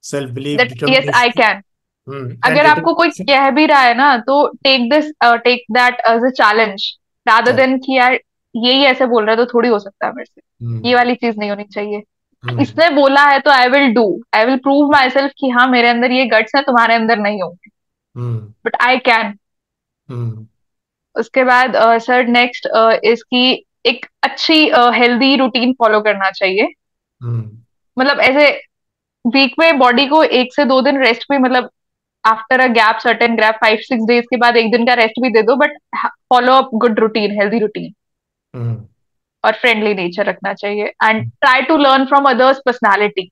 self believe, that yes I determination. Can. And अगर आपको कोई डिटर्मिनेशन। कह भी रहा है ना, तो take that as a challenge, rather than कि यार यही ऐसे बोल रहा है तो थोड़ी हो सकता है मेरे से, ये हम्म। वाली चीज नहीं होनी चाहिए। हम्म। इसने बोला है तो I will prove my self कि हाँ मेरे अंदर ये गट्स है, तुम्हारे अंदर नहीं होंगे, हम्म। But I can. हम्म। उसके बाद सर नेक्स्ट इसकी एक अच्छी हेल्दी रूटीन फॉलो करना चाहिए। हम्म। मतलब ऐसे वीक में बॉडी को 1 से 2 दिन रेस्ट भी, मतलब after a gap, certain gap 5 6 days के बाद 1 दिन का रेस्ट भी दे दो, but follow up good routine, healthy routine. Hmm. और फ्रेंडली नेचर रखना चाहिए and try to learn from others personality,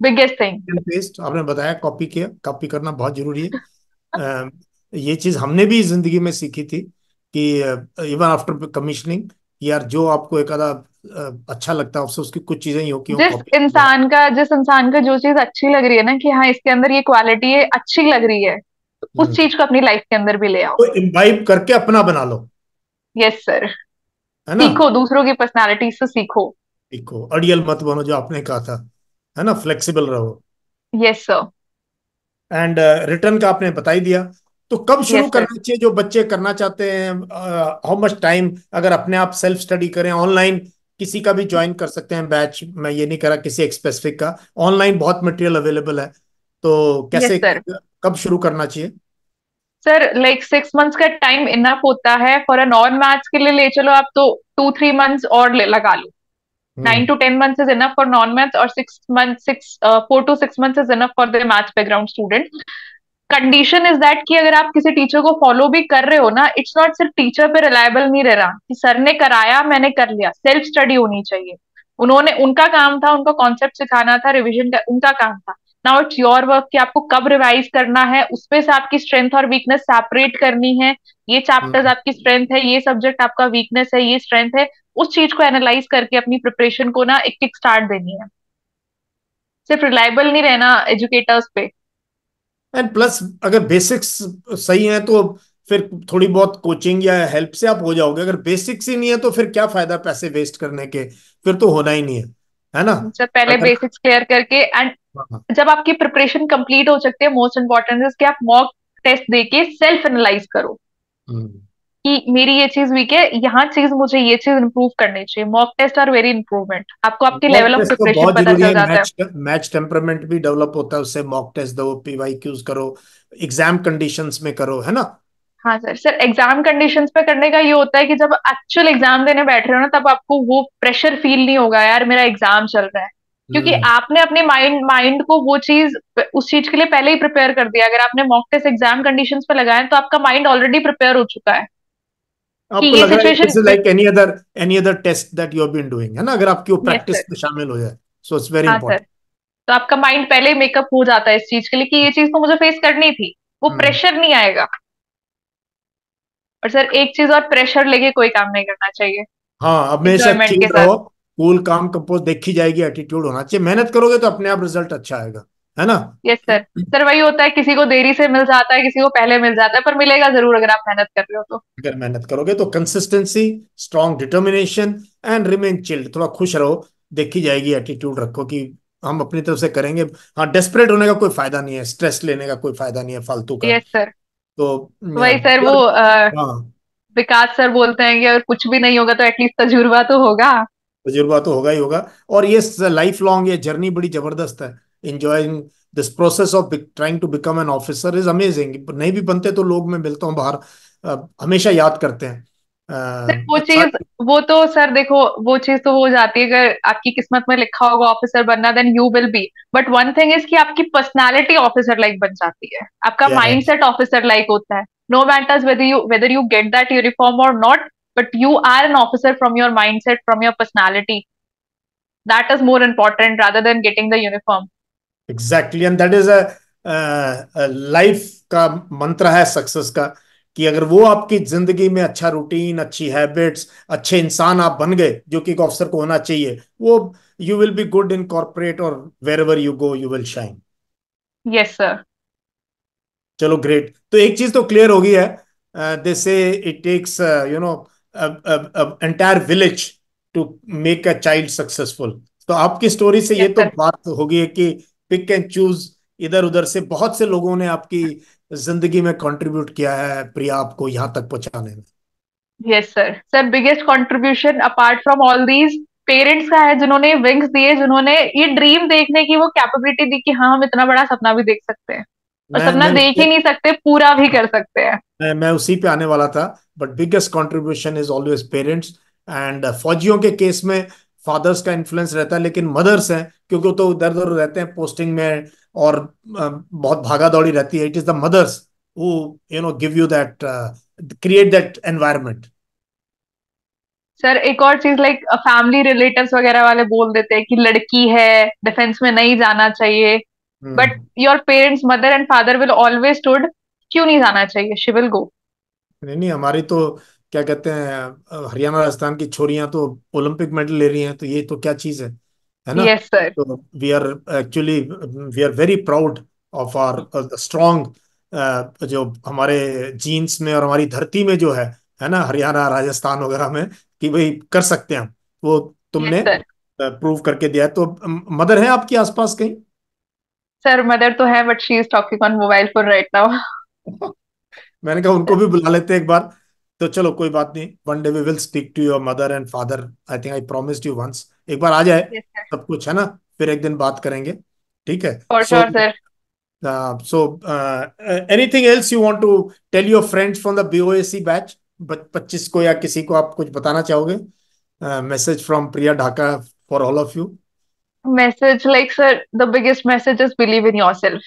biggest thing. Paste आपने बताया, कॉपी किया, कॉपी करना बहुत जरूरी है। ये चीज हमने भी जिंदगी में सीखी थी कि इवन आफ्टर कमीशनिंग, यार जो आपको एक आधा अच्छा लगता है, उससे उसकी कुछ चीजें ही हो कि वो कॉपी। जिस इंसान का जो चीज अच्छी लग रही है ना, कि हाँ इसके अंदर ये क्वालिटी है, अच्छी लग रही है, तो उस चीज को अपनी लाइफ के अंदर भी ले आओ। तो इम्बाइब करके अपना बना लो, यस सर। है ना। सीखो, दूसरों की पर्सनालिटी से सीखो। सीखो, अड़ियल मत बनो, जो आपने कहा था, है ना, फ्लेक्सिबल रहो। Yes sir. एंड रिटर्न का आपने बता ही दिया। तो कब शुरू यस सर। करना चाहिए जो बच्चे करना चाहते हैं, हाउ मच टाइम, अगर अपने आप सेल्फ स्टडी करें ऑनलाइन, किसी का भी ज्वाइन कर सकते हैं बैच, मैं ये नहीं कह रहा किसी एक स्पेसिफिक का, ऑनलाइन बहुत मटेरियल अवेलेबल है, तो यस कैसे, सर। कब शुरू करना चाहिए। सर लाइक 6 मंथ्स का टाइम इनफ होता है फॉर अ नॉन मैथ्स के लिए, ले चलो आप तो 2 3 मंथ्स और लगा लो। Nine hmm. To ten months is enough for non maths, और 4 to 6 months is enough for the maths background student. Condition is that कि अगर आप किसी टीचर को फॉलो भी कर रहे हो ना, इट्स नॉट सिर्फ टीचर पे रिलायबल नहीं रह रहा कि सर ने कराया मैंने कर लिया, सेल्फ स्टडी होनी चाहिए। उन्होंने, उनका काम था, उनका कॉन्सेप्ट सिखाना था, रिविजन का उनका काम था। नाउ इट्स योर वर्क कि आपको कब रिवाइज करना है, उसपे से आपकी स्ट्रेंथ और वीकनेस सेपरेट करनी है। ये चैप्टर्स हम्म। आपकी स्ट्रेंथ है, ये सब्जेक्ट आपका वीकनेस है, ये स्ट्रेंथ है। उस चीज को एनालाइज करके अपनी प्रिपरेशन को ना एक किक स्टार्ट देनी है। सिर्फ रिलायबल नहीं रहना एजुकेटर्स पे। एंड प्लस, अगर बेसिक्स सही हैं तो फिर थोड़ी बहुत कोचिंग या हेल्प से आप हो जाओगे, अगर बेसिक्स ही नहीं है तो फिर क्या फायदा पैसे वेस्ट करने के, फिर तो होना ही नहीं है ना। जब पहले अगर, बेसिक्स क्लियर करके, एंड हाँ। जब आपकी प्रिपरेशन कंप्लीट हो सकती है, मोस्ट इंपॉर्टेंट है कि आप मॉक टेस्ट देके सेल्फ एनालाइज करो हम्म। कि मेरी ये चीज वीक है, यहाँ चीज मुझे ये चीज इंप्रूव करनी चाहिए। Mock test are very improvement, आपको आपके मॉक लेवल ऑफ टेस्ट तो प्रिपरेशन बहुत पता जरूरी चल है, जाता है। मैच मैच टेम्परामेंट भी डेवलप होता है उससे, मॉक टेस्ट दो, पीवाईक्यूज करो, एग्जाम कंडीशंस में करो, है ना। हाँ सर। सर एग्जाम कंडीशंस पे करने का ये होता है कि जब एक्चुअल एग्जाम देने बैठ रहे हो ना, तब आपको वो प्रेशर फील नहीं होगा यार मेरा एग्जाम चल रहा है, क्योंकि हम्म। आपने अपने माइंड माइंड को वो चीज, उस चीज के लिए पहले ही प्रिपेयर कर दिया। अगर आपने मॉक टेस्ट एग्जाम कंडीशंस पे लगाए तो आपका माइंड ऑलरेडी प्रिपेयर हो चुका है कि आपको ये लग रहा है situation. This is like any other test that you have been doing, है ना, अगर आपकी वो यस प्रैक्टिस सर। में शामिल हो जाए, सो इट्स वेरी हाँ सर। इंपॉर्टेंट। तो आपका माइंड पहले ही मेकअप हो जाता है इस चीज के लिए कि ये चीज तो मुझे फेस करनी थी, वो प्रेशर नहीं आएगा। और सर एक चीज और, प्रेशर लेके कोई काम नहीं करना चाहिए, हाँ, हमेशा इंजॉयमेंट चिल के साथ। रहो, कूल काम कंपोज, देखी जाएगी, एटीट्यूड होना चाहिए, मेहनत करोगे तो अपने आप रिजल्ट अच्छा आएगा। है ना? Yes sir. सर वही होता है, किसी को देरी से मिल जाता है, किसी को पहले मिल जाता है, पर मिलेगा जरूर अगर आप मेहनत कर रहे हो तो। अगर मेहनत करोगे तो consistency, strong determination and remain chilled, थोड़ा खुश रहो, देखी जाएगी, एटीट्यूड रखो कि हम अपनी तरफ से करेंगे। हाँ, डेस्परेट होने का कोई फायदा नहीं है, स्ट्रेस लेने का कोई फायदा नहीं है फालतू का। Yes sir. तो वही सर, वो हाँ, विकास सर बोलते हैं कि अगर कुछ भी नहीं होगा तो एटलीस्ट तजुर्बा तो होगा। तजुर्बा तो होगा ही होगा। और ये लाइफ लॉन्ग ये जर्नी बड़ी जबरदस्त है। Enjoying this process of trying to become an officer is amazing. नहीं भी बनते तो लोग, मैं मिलता हूँ बाहर, हमेशा याद करते हैं। सर वो अच्छा। चीज, वो तो सर देखो, वो चीज तो हो जाती है, अगर आपकी किस्मत में लिखा होगा ऑफिसर बनना then you will be. But one thing is कि आपकी पर्सनालिटी ऑफिसर लाइक बन जाती है, आपका यस, माइंडसेट ऑफिसर लाइक होता है। No matters whether you get that uniform और not, but you are an officer from your mindset, from your personality. That is more important rather than getting the uniform. Exactly, and that is a life का मंत्र है success का, कि अगर वो आपकी जिंदगी में अच्छा रूटीन, अच्छी हैबिट्स, अच्छे इंसान आप बन गए, जो कि एक ऑफिसर को होना चाहिए, वो you will be good in corporate, और wherever you go you will shine. Yes, sir. चलो ग्रेट, तो एक चीज तो क्लियर हो गई है, they say it takes you know entire village to make a child successful. तो आपकी स्टोरी से ये Yes, तो sir. बात हो गई है कि पिक एंड चूज, इधर उधर से बहुत से लोगों ने आपकी जिंदगी में कंट्रीब्यूट किया है प्रिया, आपको यहाँ तक पहुंचाने में। Yes, sir. Sir biggest contribution apart from all these parents का है, जिन्होंने विंग्स दिए, जिन्होंने ये ड्रीम देखने की वो कैपेबिलिटी दी कि हाँ हम इतना बड़ा सपना भी देख सकते हैं, और मैं सपना मैं देख ही नहीं सकते, पूरा भी कर सकते हैं। मैं उसी पे आने वाला था। But biggest contribution is always parents. And फौजियों के केस में फादर्स का इन्फ्लुएंस रहता है, लेकिन मदर्स हैं, क्योंकि वो तो उधर उधर रहते हैं पोस्टिंग में, और बहुत भागा दौड़ी रहती है। It is the mothers who give you that, create that environment. Sir एक और चीज, लाइक फैमिली रिलेटिव्स वगैरह वाले बोल देते हैं कि लड़की है, डिफेंस में नहीं जाना चाहिए, but hmm. Your parents, mother and father will always stood, क्यों नहीं जाना चाहिए, शी विल गो। नहीं नहीं, हमारी तो क्या कहते हैं, हरियाणा राजस्थान की छोरियां तो ओलंपिक मेडल ले रही हैं, तो ये तो क्या चीज है ना? Yes sir. तो we are actually, we are very proud of our strong, जो हमारे जीन्स में और हमारी धरती में जो है ना, हरियाणा राजस्थान वगैरह में, कि भाई कर सकते हैं हम। वो यस तुमने सर। प्रूव करके दिया है। तो मदर है आपके आसपास कहीं? सर मदर तो है, but she is talking on mobile phone right now. मैंने कहा उनको भी बुला लेते हैं एक बार। तो चलो कोई बात नहीं, one day we will speak to your mother and father. I think I promised you once, एक बार आ जाए यस सर। सब कुछ, है ना? फिर एक दिन बात करेंगे, ठीक है? For so sure sir. So anything else you want to tell your friends from the BOAC batch? 25 को या किसी को आप कुछ बताना चाहोगे? Message from Priya Dhaka for all of you. Message like sir, the biggest message is believe in your self.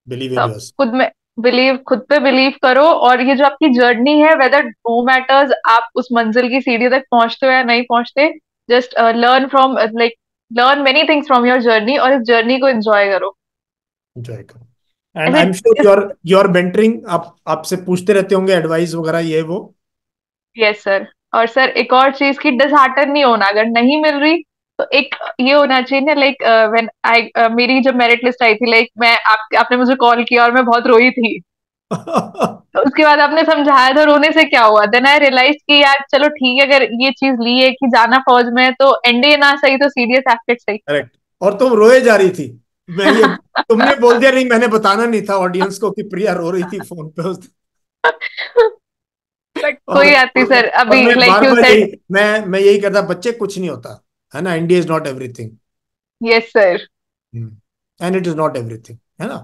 Believe in सब yours. खुद में बिलीव, खुद पे बिलीव करो, और ये जो आपकी जर्नी है, वेदर नो मैटर्स आप उस मंजिल की सीढ़ी तक पहुंचते हो या नहीं पहुंचते, just learn from, like learn many things from your journey, और इस जर्नी को एंजॉय करो। एंजॉय करो। एंड आई ऐसे एम श्योर इस योर मेंटरिंग, आप आपसे पूछते रहते होंगे एडवाइस वगैरह, ये वो। Yes sir. और सर एक और चीज की डिसहार्टन नहीं होना, अगर नहीं मिल रही तो एक ये होना चाहिए ना, लाइक व्हेन आई, मेरी जब मेरिट लिस्ट आई थी, लाइक मैं आपने मुझे कॉल किया और मैं बहुत रोई थी, तो उसके बाद आपने समझाया, तो रोने से क्या हुआ, देन आई रियलाइज कि यार चलो ठीक है, अगर ये चीज ली है कि जाना फौज में है, तो एनडीए ना सही तो सीडीएस एस्पेक्ट सही। करेक्ट। और तुम रोए जा रही थी, मैं ये, तुमने बोल दिया, नहीं मैंने बताना नहीं था ऑडियंस को कि प्रिया रो रही थी फोन पे बट और कोई बात नहीं और मैं सर, और अभी मैं like bar you bar said. यही, मैं यही करता, बच्चे कुछ नहीं होता, है ना? India is not everything, yes sir. And it is not everything, है ना?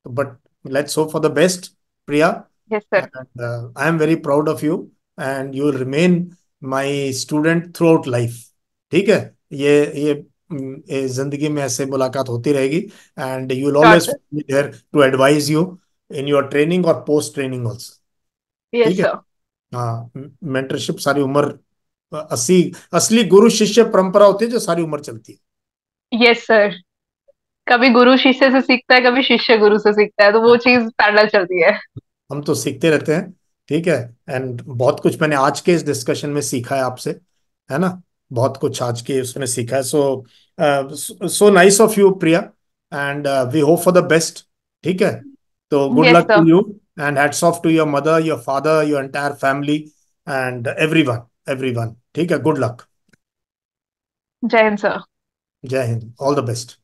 But let's hope for the best, Priya. Yes sir. And I am very proud of you, and you will remain my student throughout life, ठीक है? ये जिंदगी में ऐसे मुलाकात होती रहेगी, and you will sure always sir. There to advise you in your training और पोस्ट ट्रेनिंग ऑल्सो, ठीक यस है? सर। हाँ, मेंटरशिप सारी उम्र, असली असली गुरु शिष्य परंपरा होती है जो सारी उम्र चलती है। Yes sir. कभी गुरु शिष्य से सीखता है, कभी शिष्य गुरु से सीखता है, तो वो चीज पैरेलल चलती है। हम तो सीखते रहते हैं, ठीक है? एंड बहुत कुछ मैंने आज के इस डिस्कशन में सीखा है आपसे, है ना? बहुत कुछ आज के उसमें सीखा है। So so nice of you Priya, and we hope for the best. ठीक है, तो good Yes, luck to sir. You and hats off to your mother, your father, your entire family and everyone, everyone. ठीक है, good luck. Jai Hind, sir. जय Hind, all the best.